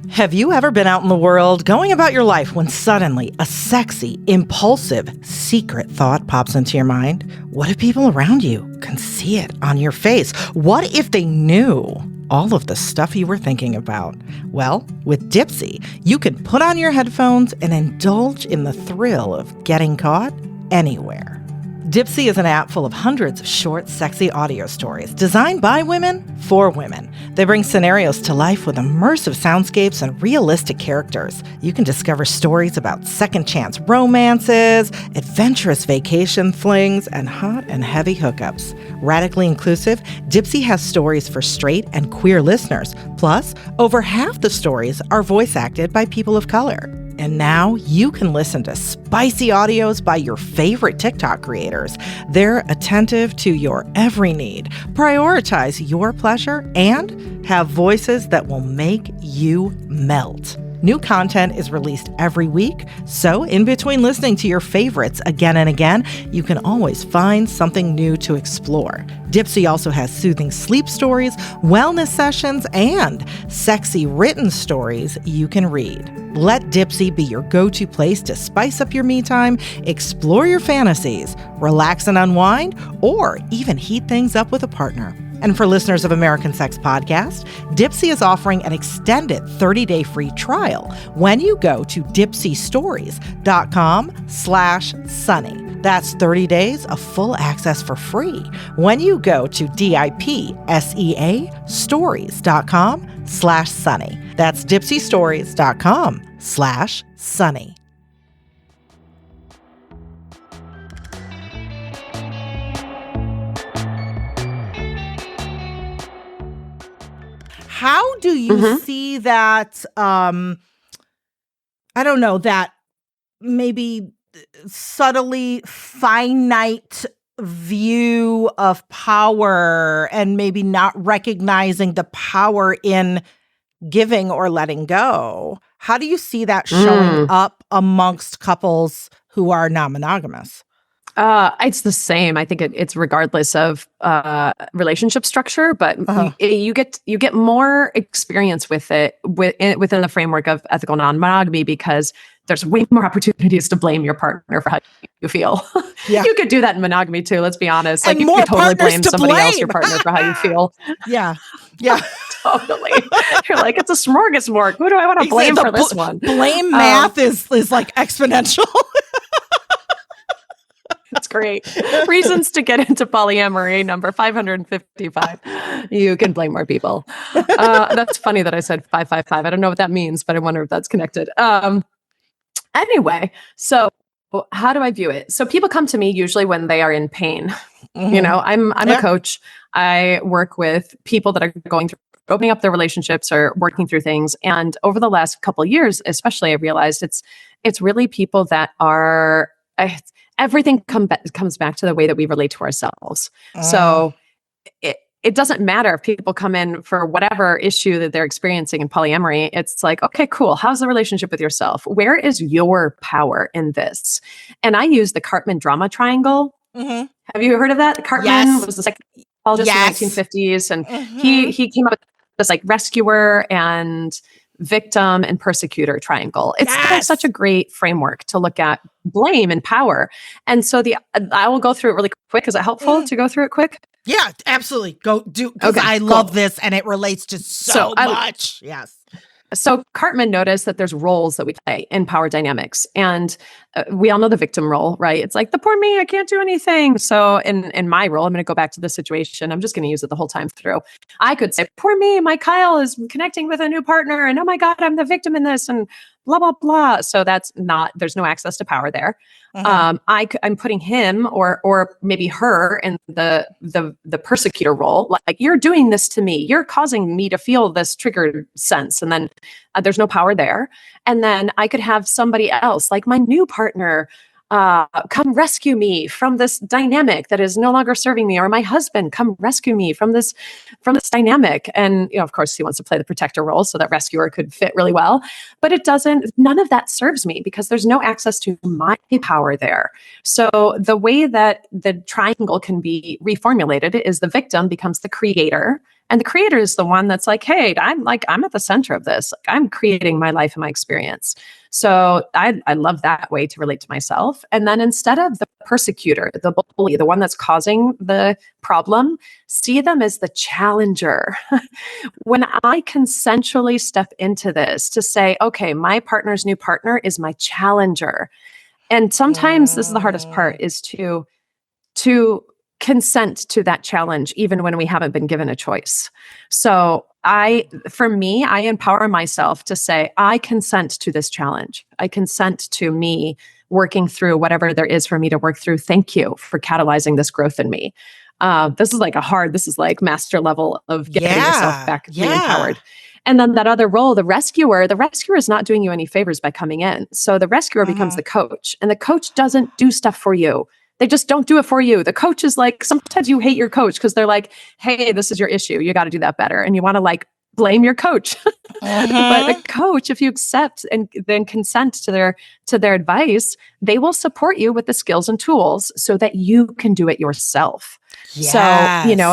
Have you ever been out in the world going about your life when suddenly a sexy, impulsive, secret thought pops into your mind? What if people around you can see it on your face? What if they knew all of the stuff you were thinking about? Well, with Dipsy, you can put on your headphones and indulge in the thrill of getting caught anywhere. Dipsy is an app full of hundreds of short, sexy audio stories designed by women for women. They bring scenarios to life with immersive soundscapes and realistic characters. You can discover stories about second chance romances, adventurous vacation flings, and hot and heavy hookups. Radically inclusive, Dipsy has stories for straight and queer listeners. Plus, over half the stories are voice acted by people of color. And now you can listen to spicy audios by your favorite TikTok creators. They're attentive to your every need, prioritize your pleasure, and have voices that will make you melt. New content is released every week, so in between listening to your favorites again and again, you can always find something new to explore. Dipsy also has soothing sleep stories, wellness sessions, and sexy written stories you can read. Let Dipsy be your go-to place to spice up your me time, explore your fantasies, relax and unwind, or even heat things up with a partner. And for listeners of American Sex Podcast, Dipsy is offering an extended 30-day free trial when you go to dipsystories.com/sunny. That's 30 days of full access for free when you go to dipseastories.com/sunny. That's dipsystories.com/sunny. How do you see that, I don't know, that maybe subtly finite view of power and maybe not recognizing the power in giving or letting go? How do you see that showing up amongst couples who are non-monogamous? It's the same. I think it's regardless of relationship structure, but you get more experience with it within the framework of ethical non-monogamy because there's way more opportunities to blame your partner for how you feel. Yeah. You could do that in monogamy too. Let's be honest. Like you could totally blame somebody else, your partner, for how you feel. Yeah. Totally. You're like, it's a smorgasbord. Who do I want to blame for this one? Blame math is like exponential. It's great. Reasons to get into polyamory, number 555. You can blame more people. That's funny that I said 555. I don't know what that means, but I wonder if that's connected. Anyway, so how do I view it? So people come to me usually when they are in pain. Mm-hmm. You know, I'm a coach. I work with people that are going through opening up their relationships or working through things. And over the last couple of years, especially, I realized it's really people that are everything comes back to the way that we relate to ourselves. So it doesn't matter if people come in for whatever issue that they're experiencing in polyamory. It's like, okay, cool. How's the relationship with yourself? Where is your power in this? And I use the Cartman drama triangle. Mm-hmm. Have you heard of that? Cartman was the psychologist in the 1950s. And he came up with this like rescuer and victim and persecutor triangle. It's such a great framework to look at blame and power. And so I will go through it really quick. Is it helpful to go through it quick? Yeah, absolutely. Go do, because I love this and it relates to so much. Yes. So Cartman noticed that there's roles that we play in power dynamics. And we all know the victim role, right? It's like, the poor me, I can't do anything. So in my role, I'm going to go back to the situation. I'm just going to use it the whole time through. I could say, poor me, my Kyle is connecting with a new partner. And oh my God, I'm the victim in this. And blah, blah, blah. So there's no access to power there. I'm putting him or maybe her in the persecutor role. Like, you're doing this to me. You're causing me to feel this triggered sense. And then there's no power there. And then I could have somebody else, like my new partner, come rescue me from this dynamic that is no longer serving me, or my husband, come rescue me from this dynamic. And, of course, he wants to play the protector role, so that rescuer could fit really well. But none of that serves me because there's no access to my power there. So the way that the triangle can be reformulated is the victim becomes the creator. And the creator is the one that's like, hey, I'm at the center of this. Like, I'm creating my life and my experience. So I love that way to relate to myself. And then instead of the persecutor, the bully, the one that's causing the problem, see them as the challenger. When I consensually step into this to say, okay, my partner's new partner is my challenger. And sometimes this is the hardest part, is to consent to that challenge, even when we haven't been given a choice. So I empower myself to say, I consent to this challenge. I consent to me working through whatever there is for me to work through. Thank you for catalyzing this growth in me. This is like master level of getting yourself back empowered. And then that other role, the rescuer is not doing you any favors by coming in. So the rescuer becomes the coach, and the coach doesn't do stuff for you. They just don't do it for you. The coach is like, sometimes you hate your coach because they're like, hey, this is your issue. You got to do that better. And you want to like blame your coach. But the coach, if you accept and then consent to their advice, they will support you with the skills and tools so that you can do it yourself. Yes. So,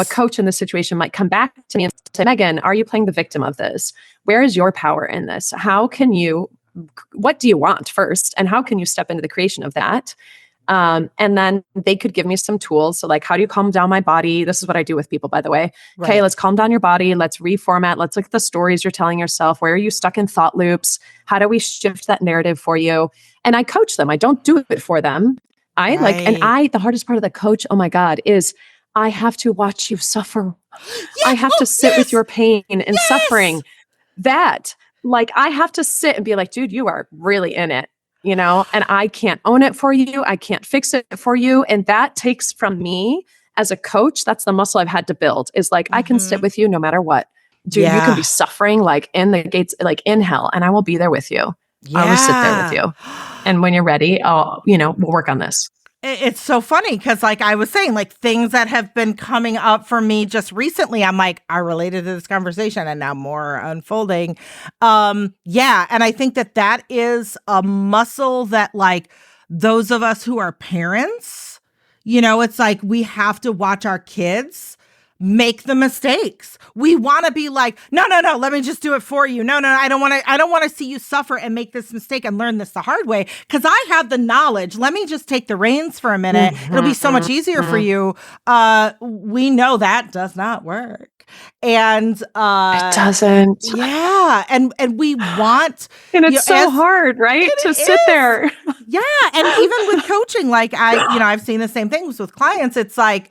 a coach in this situation might come back to me and say, Megan, are you playing the victim of this? Where is your power in this? What do you want first? And how can you step into the creation of that? And then they could give me some tools. So like, how do you calm down my body? This is what I do with people, by the way. Right. Okay, let's calm down your body. Let's reformat. Let's look at the stories you're telling yourself. Where are you stuck in thought loops? How do we shift that narrative for you? And I coach them. I don't do it for them. The hardest part of the coach, oh my God, is I have to watch you suffer. I have to sit with your pain and suffering. I have to sit and be like, dude, you are really in it. And I can't own it for you. I can't fix it for you. And that takes from me as a coach. That's the muscle I've had to build, is like, I can sit with you no matter what. Dude, you can be suffering like in the gates, like in hell, and I will be there with you. Yeah. I will sit there with you. And when you're ready, we'll work on this. It's so funny because, like I was saying, like things that have been coming up for me just recently, I'm like, I related to this conversation and now more unfolding. And I think that is a muscle that, like, those of us who are parents, it's like we have to watch our kids make the mistakes. We want to be like, no, let me just do it for you. No, I don't want to see you suffer and make this mistake and learn this the hard way because I have the knowledge. Let me just take the reins for a minute. It'll be so much easier for you. We know that does not work. And It doesn't. yeah. And we want, And it's so hard, right? To sit there. Yeah. And even with coaching, like I've seen the same things with clients. It's like,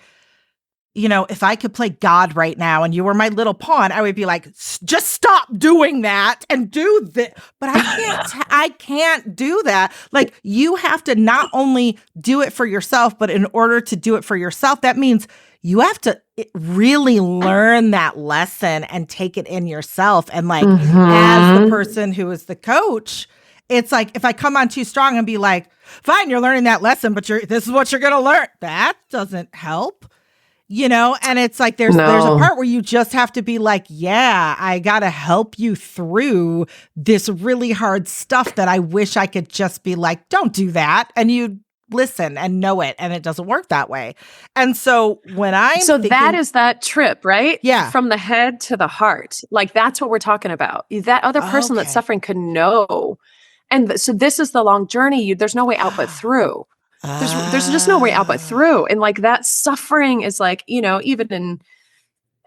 if I could play God right now and you were my little pawn, I would be like, just stop doing that and do this. But I can't do that. Like, you have to not only do it for yourself, but in order to do it for yourself, that means you have to really learn that lesson and take it in yourself. And like, as the person who is the coach, it's like, if I come on too strong and be like, fine, you're learning that lesson, but this is what you're going to learn. That doesn't help. And it's like, there's a part where you just have to be like, yeah, I got to help you through this really hard stuff that I wish I could just be like, don't do that. And you listen and know it. And it doesn't work that way. And so that is that trip, right? Yeah. From the head to the heart. Like, that's what we're talking about. That other person that's suffering could know. And so this is the long journey. There's no way out but through. There's just no way out but through. And like, that suffering is like, even in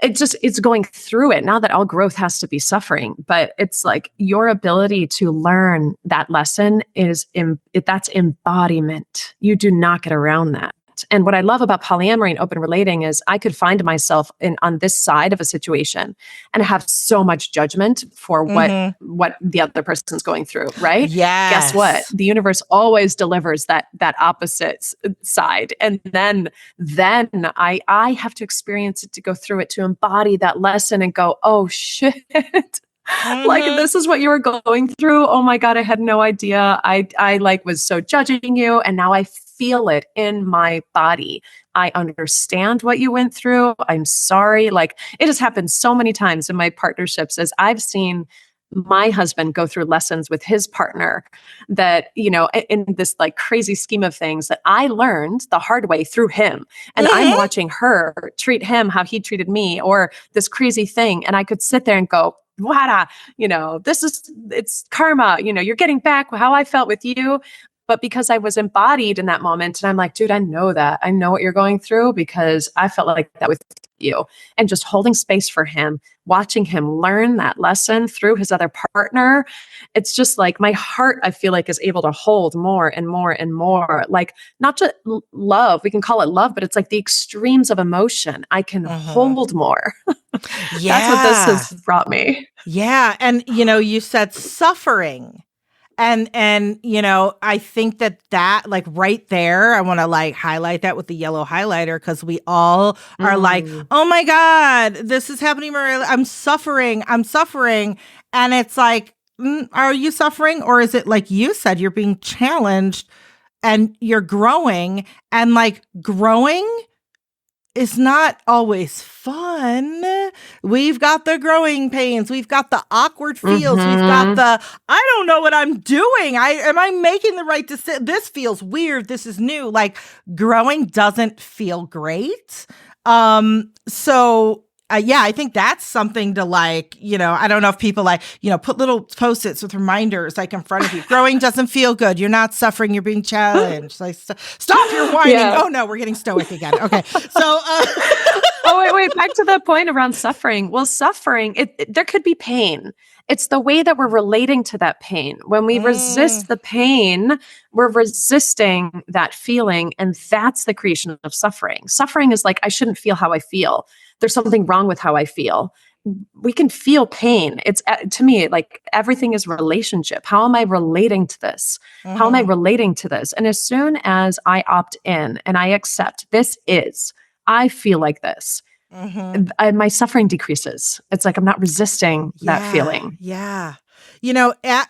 it's going through it. Now that all growth has to be suffering, but it's like your ability to learn that lesson that's embodiment. You do not get around that. And what I love about polyamory and open relating is I could find myself on this side of a situation and have so much judgment for what the other person's going through, right? Yes. Guess what? The universe always delivers that opposite side. And then I have to experience it, to go through it, to embody that lesson and go, oh shit. Like, this is what you were going through. Oh my God, I had no idea. I like was so judging you. And now I feel it in my body. I understand what you went through. I'm sorry. Like, it has happened so many times in my partnerships as I've seen my husband go through lessons with his partner that, in this like crazy scheme of things that I learned the hard way through him. And I'm watching her treat him how he treated me, or this crazy thing. And I could sit there and go, Wada, it's karma, you're getting back how I felt with you. But because I was embodied in that moment, and I'm like, dude, I know that. I know what you're going through because I felt like that with you. And just holding space for him, watching him learn that lesson through his other partner. It's just like my heart, I feel like, is able to hold more and more and more. Like, not just love, we can call it love, but it's like the extremes of emotion. I can hold more. Yeah. That's what this has brought me. Yeah. And, you said suffering. And I think that like right there, I want to like highlight that with the yellow highlighter, because we all are like, oh my God, this is happening. I'm suffering. And it's like, are you suffering? Or is it like you said, you're being challenged and you're growing, and like growing is not always fun. We've got the growing pains. We've got the awkward feels. We've got the, I don't know what I'm doing. Am I making the right decision? This feels weird. This is new. Like, growing doesn't feel great. I think that's something to like, I don't know if people like, put little Post-its with reminders like in front of you. Growing doesn't feel good. You're not suffering. You're being challenged. Like, stop your whining. Yeah. Oh no, we're getting stoic again. Okay. So, wait, back to the point around suffering. Well, suffering, there could be pain. It's the way that we're relating to that pain. When we resist the pain, we're resisting that feeling. And that's the creation of suffering. Suffering is like, I shouldn't feel how I feel. There's something wrong with how I feel. We can feel pain. It's, to me, like, everything is relationship. How am I relating to this? How am I relating to this? And as soon as I opt in and I accept I feel like this, my suffering decreases. It's like I'm not resisting that feeling. Yeah.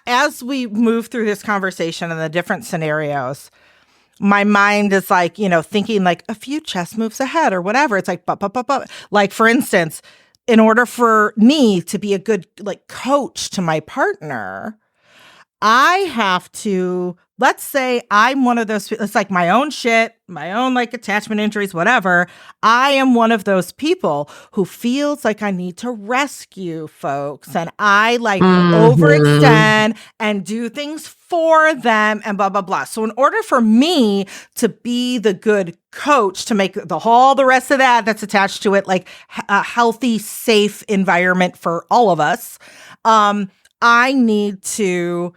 As we move through this conversation and the different scenarios, my mind is like, thinking like a few chess moves ahead or whatever. It's like, like, for instance, in order for me to be a good like coach to my partner, I have to let's say I'm one of those, it's like my own shit, my own like attachment injuries, whatever. I am one of those people who feels like I need to rescue folks, and I like overextend and do things for them and blah, blah, blah. So in order for me to be the good coach, to make all the rest of that that's attached to it, like a healthy, safe environment for all of us, I need to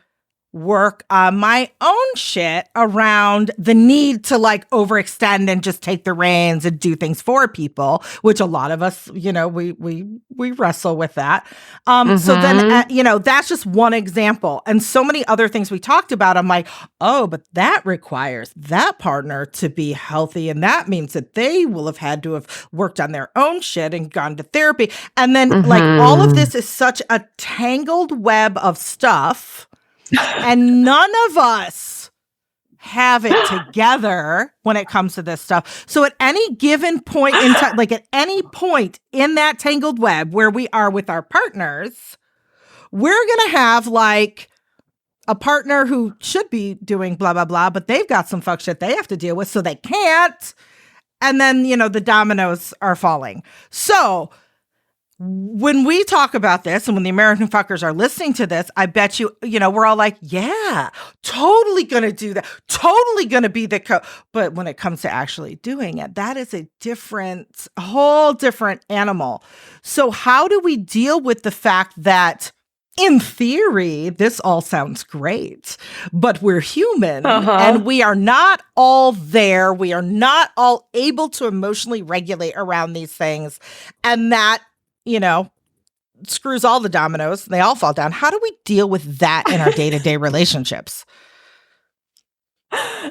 work on my own shit around the need to like overextend and just take the reins and do things for people, which a lot of us, we wrestle with that. So then, that's just one example. And so many other things we talked about, I'm like, oh, but that requires that partner to be healthy. And that means that they will have had to have worked on their own shit and gone to therapy. And then like all of this is such a tangled web of stuff. And none of us have it together when it comes to this stuff. So at any given point in time, like at any point in that tangled web where we are with our partners, we're going to have like a partner who should be doing blah, blah, blah, but they've got some fuck shit they have to deal with, so they can't. And then, the dominoes are falling. So when we talk about this and when the American fuckers are listening to this, I bet you, we're all like, yeah, totally going to do that. Totally going to be the But when it comes to actually doing it, that is a whole different animal. So how do we deal with the fact that in theory, this all sounds great, but we're human and we are not all there. We are not all able to emotionally regulate around these things. And that screws all the dominoes. They all fall down. How do we deal with that in our day-to-day relationships?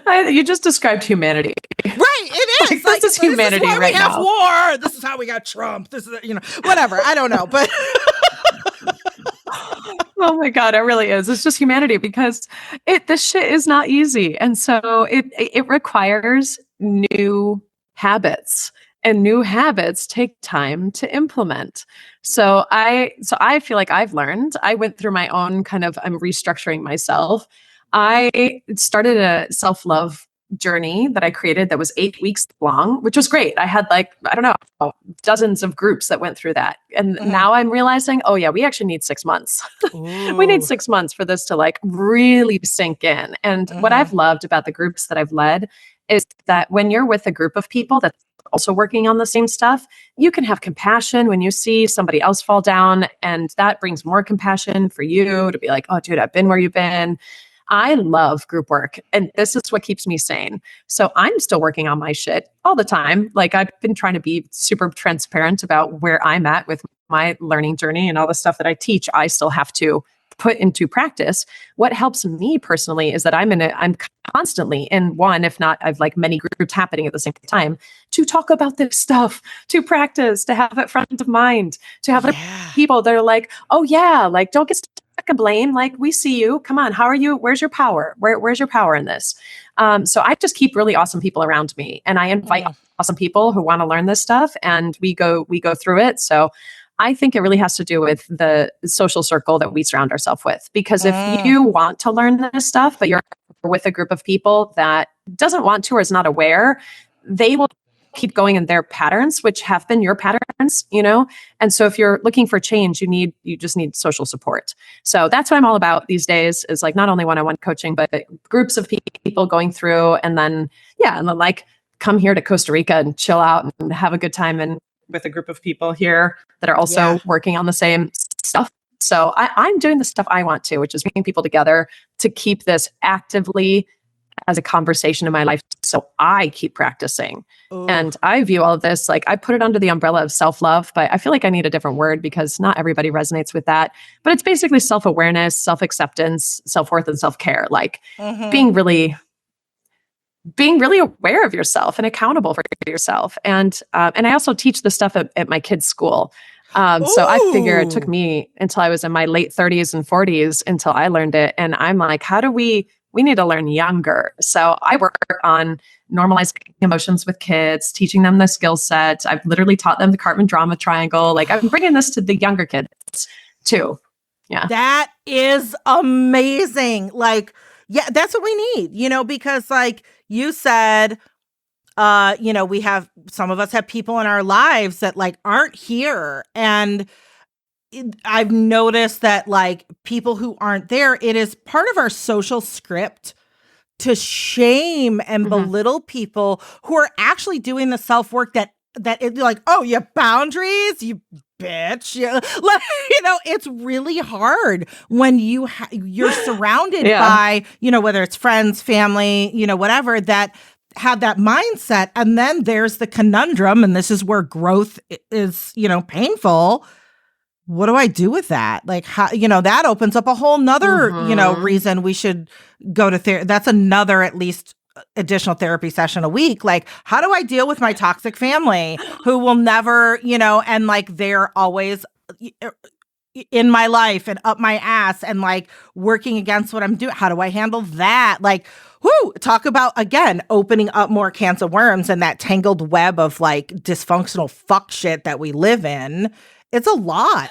You just described humanity. Right, it is. This is humanity this is why right we have now. War. This is how we got Trump. This is, whatever. I don't know, but... Oh my God, it really is. It's just humanity because this shit is not easy. And so it requires new habits. And new habits take time to implement. So I feel like I've learned. I went through my own I'm restructuring myself. I started a self-love journey that I created that was 8 weeks long, which was great. I had dozens of groups that went through that. And now I'm realizing, oh yeah, we actually need 6 months. We need 6 months for this to really sink in. And what I've loved about the groups that I've led is that when you're with a group of people that's also working on the same stuff, you can have compassion when you see somebody else fall down, and that brings more compassion for you to be like, oh dude, I've been where you've been. I love group work, and this is what keeps me sane. So I'm still working on my shit all the time. Like I've been trying to be super transparent about where I'm at with my learning journey, and all the stuff that I teach, I still have to put into practice. What helps me personally is that I'm constantly in one, if not, I've many groups happening at the same time to talk about this stuff, to practice, to have it front of mind, to have people that are like, oh yeah, don't get stuck in blame. We see you. Come on. How are you? Where's your power? Where's your power in this? So I just keep really awesome people around me, and I invite awesome people who want to learn this stuff, and we go through it. So I think it really has to do with the social circle that we surround ourselves with. Because if you want to learn this stuff, but you're with a group of people that doesn't want to or is not aware, they will keep going in their patterns, which have been your patterns, And so if you're looking for change, you just need social support. So that's what I'm all about these days, is not only one-on-one coaching, but groups of people going through, and then come here to Costa Rica and chill out and have a good time and with a group of people here that are also working on the same stuff. So I'm doing the stuff I want to, which is bringing people together to keep this actively as a conversation in my life. So I keep practicing. Ooh. And I view all of this, I put it under the umbrella of self-love, but I feel like I need a different word because not everybody resonates with that. But it's basically self-awareness, self-acceptance, self-worth, and self-care. Being really aware of yourself and accountable for yourself. And I also teach this stuff at my kids' school. So I figure it took me until I was in my late 30s and 40s until I learned it. And I'm like, how do we need to learn younger. So I work on normalizing emotions with kids, teaching them the skill set. I've literally taught them the Cartman drama triangle. I'm bringing this to the younger kids too. Yeah. That is amazing. Yeah, that's what we need, because like you said, we have, some of us have people in our lives that like aren't here. And I've noticed that like people who aren't there, it is part of our social script to shame and belittle people who are actually doing the self-work that it's like, oh, you have boundaries, you bitch. Yeah. Like, it's really hard when you're surrounded by, whether it's friends, family, whatever, that have that mindset. And then there's the conundrum, and this is where growth is, painful. What do I do with that? Like, how, that opens up a whole nother, reason we should go to therapy. That's another, at least, additional therapy session a week. Like, how do I deal with my toxic family who will never, and like, they're always in my life and up my ass and like working against what I'm doing? How do I handle that? Like, talk about, again, opening up more cans of worms and that tangled web of like dysfunctional fuck shit that we live in. It's a lot.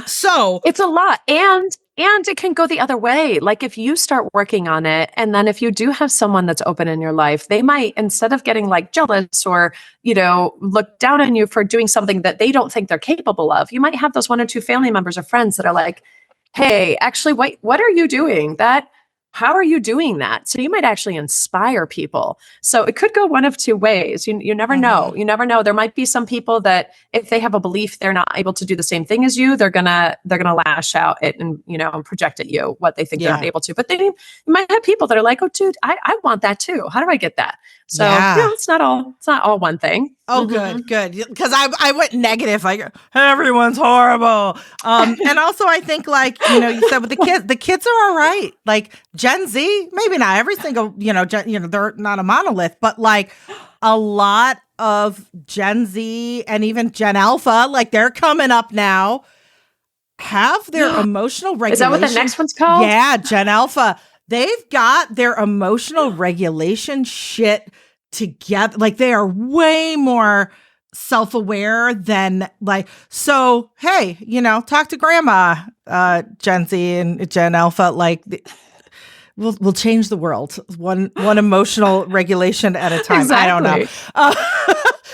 So it's a lot. And it can go the other way. Like if you start working on it, and then if you do have someone that's open in your life, they might, instead of getting like jealous or, look down on you for doing something that they don't think they're capable of, you might have those one or two family members or friends that are like, hey, actually, what are you doing? How are you doing that? So you might actually inspire people. So it could go one of two ways. You never know. You never know. There might be some people that if they have a belief they're not able to do the same thing as you, they're gonna lash out and project at you what they think they're not able to. But then you might have people that are like, oh, dude, I want that too. How do I get that? So it's not all one thing. Oh, good. Because I went negative, like everyone's horrible. And also I think like, you said with the kids are all right. Like Gen Z, maybe not every single, they're not a monolith, but like a lot of Gen Z and even Gen Alpha, like they're coming up now, have their emotional regulation. Is that what the next one's called? Yeah, Gen Alpha. They've got their emotional regulation shit together. Like they are way more self-aware than like, so, hey, talk to grandma, Gen Z and Gen Alpha, like we'll change the world one emotional regulation at a time. Exactly. I don't know.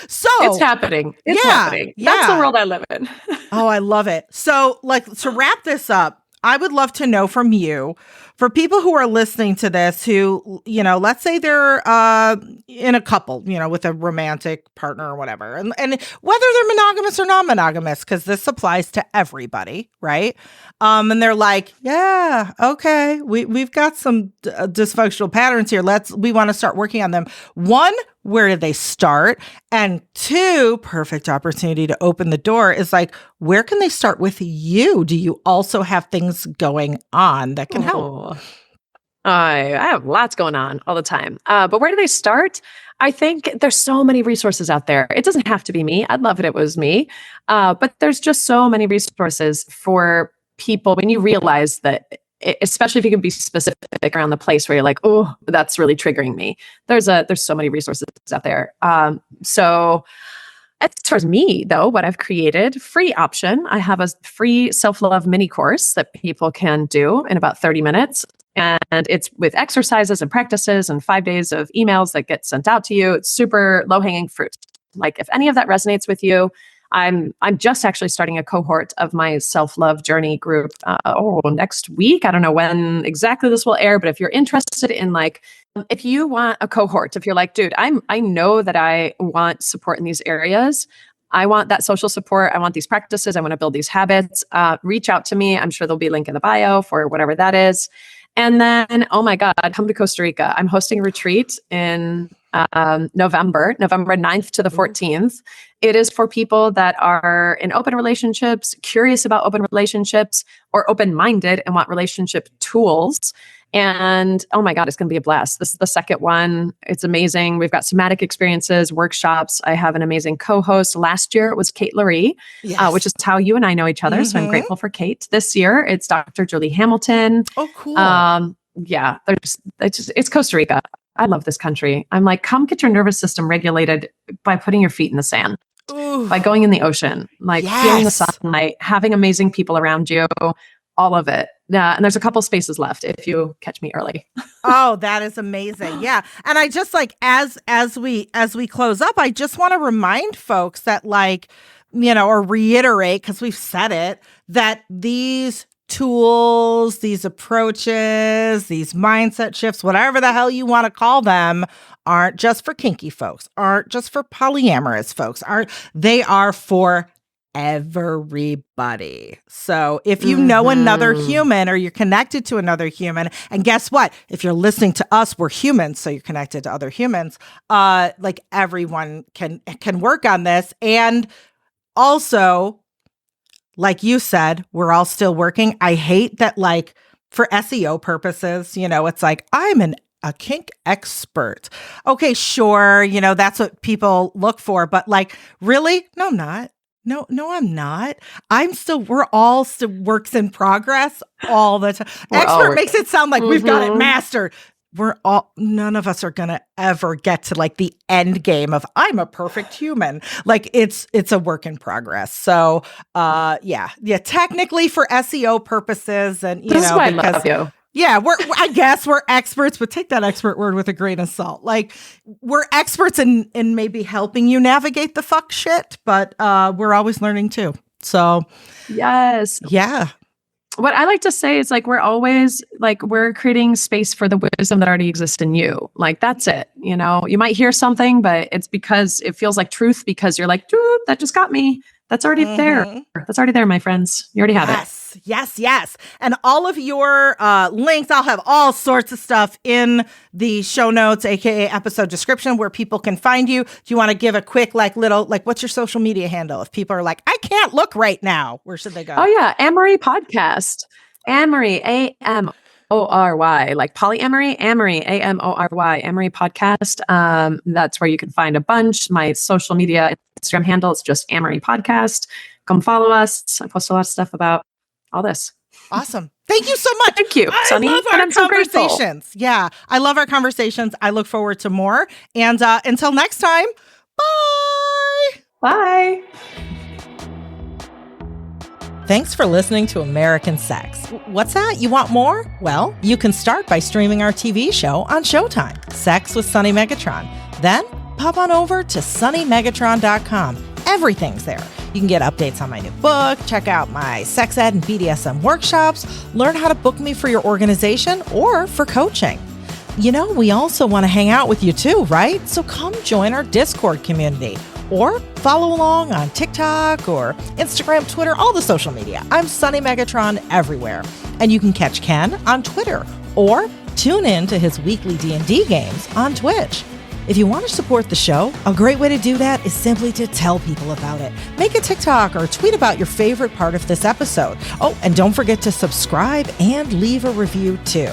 So it's happening. It's happening. That's the world I live in. Oh, I love it. So like, to wrap this up, I would love to know from you, for people who are listening to this, who, let's say they're in a couple, with a romantic partner or whatever, and whether they're monogamous or non-monogamous, because this applies to everybody, right? And they're like, yeah, okay, we've got some dysfunctional patterns here. We want to start working on them. One, where do they start? And two, perfect opportunity to open the door is like, where can they start with you? Do you also have things going on that can help? I have lots going on all the time. But where do they start? I think there's so many resources out there. It doesn't have to be me. I'd love it if it was me. But there's just so many resources for people when you realize that, especially if you can be specific around the place where you're like, oh, that's really triggering me. There's so many resources out there. So as far as me, though, what I've created, free option, I have a free self-love mini course that people can do in about 30 minutes. And it's with exercises and practices and 5 days of emails that get sent out to you. It's super low-hanging fruit. Like if any of that resonates with you, I'm just actually starting a cohort of my self-love journey group next week. I don't know when exactly this will air, but if you're interested in like, if you want a cohort, if you're like, dude, I know that I want support in these areas. I want that social support. I want these practices. I want to build these habits. Reach out to me. I'm sure there'll be a link in the bio for whatever that is. And then, oh my God, come to Costa Rica. I'm hosting a retreat in November 9th to the 14th. It is for people that are in open relationships, curious about open relationships, or open-minded and want relationship tools. And oh my God, it's going to be a blast. This is the second one. It's amazing. We've got somatic experiences, workshops. I have an amazing co-host. Last year it was Kate Laree, which is how you and I know each other. So I'm grateful for Kate. This year it's Dr. Julie Hamilton. Oh, cool. Yeah, it's Costa Rica. I love this country. I'm like, come get your nervous system regulated by putting your feet in the sand, by going in the ocean, like feeling the sunlight, having amazing people around you, all of it. and there's a couple spaces left if you catch me early. Oh, that is amazing. Yeah. And I just like, as we close up, I just want to remind folks that like, or reiterate, because we've said it, that these tools, these approaches, these mindset shifts, whatever the hell you want to call them, aren't just for kinky folks, aren't just for polyamorous folks, they are for everybody. So if you know another human or you're connected to another human, and guess what? If you're listening to us, we're humans, so you're connected to other humans. Like everyone can work on this. And also, like you said, we're all still working. I hate that, like, for SEO purposes, it's like, I'm a kink expert. Okay, sure. That's what people look for. But like, really? No, I'm not. No, I'm not. We're all still works in progress all the time. Expert makes it sound like we've got it mastered. None of us are going to ever get to like the end game of I'm a perfect human. Like it's a work in progress. So, yeah, technically for SEO purposes and, this is why because I love you. Yeah, I guess we're experts, but take that expert word with a grain of salt. Like we're experts in maybe helping you navigate the fuck shit, but we're always learning too. So yes. Yeah. What I like to say is like, we're creating space for the wisdom that already exists in you. Like, that's it. You might hear something, but it's because it feels like truth because you're like, dude, that just got me. That's already there. That's already there, my friends. You already have it. Yes. And all of your links, I'll have all sorts of stuff in the show notes, aka episode description, where people can find you. Do you want to give a quick, what's your social media handle? If people are like, I can't look right now, where should they go? Oh yeah, Amory Podcast. Amory, Amory, like polyamory, Amory, Amory, Amory Podcast. That's where you can find a bunch. My social media Instagram handle is just Amory Podcast. Come follow us. I post a lot of stuff about all this. Awesome. Thank you so much. Thank you, Sunny. I love our conversations. Yeah, I love our conversations. I look forward to more. And until next time, bye. Bye. Thanks for listening to American Sex. What's that? You want more? Well, you can start by streaming our TV show on Showtime, Sex with Sunny Megatron. Then pop on over to sunnymegatron.com. Everything's there. You can get updates on my new book, check out my sex ed and BDSM workshops, learn how to book me for your organization or for coaching. We also want to hang out with you too, right? So come join our Discord community or follow along on TikTok or Instagram, Twitter, all the social media. I'm Sunny Megatron everywhere. And you can catch Ken on Twitter or tune in to his weekly D&D games on Twitch. If you want to support the show, a great way to do that is simply to tell people about it. Make a TikTok or tweet about your favorite part of this episode. Oh, and don't forget to subscribe and leave a review too.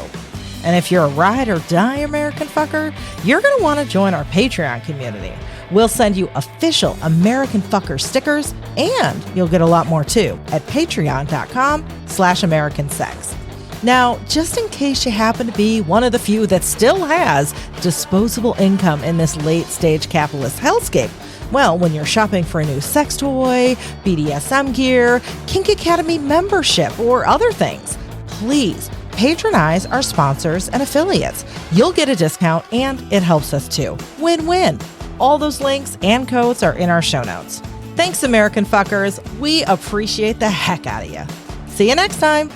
And if you're a ride or die American fucker, you're going to want to join our Patreon community. We'll send you official American Fucker stickers, and you'll get a lot more too at patreon.com/AmericanSex. Now, just in case you happen to be one of the few that still has disposable income in this late-stage capitalist hellscape, well, when you're shopping for a new sex toy, BDSM gear, Kink Academy membership, or other things, please patronize our sponsors and affiliates. You'll get a discount, and it helps us too. Win-win. All those links and codes are in our show notes. Thanks, American Fuckers. We appreciate the heck out of you. See you next time.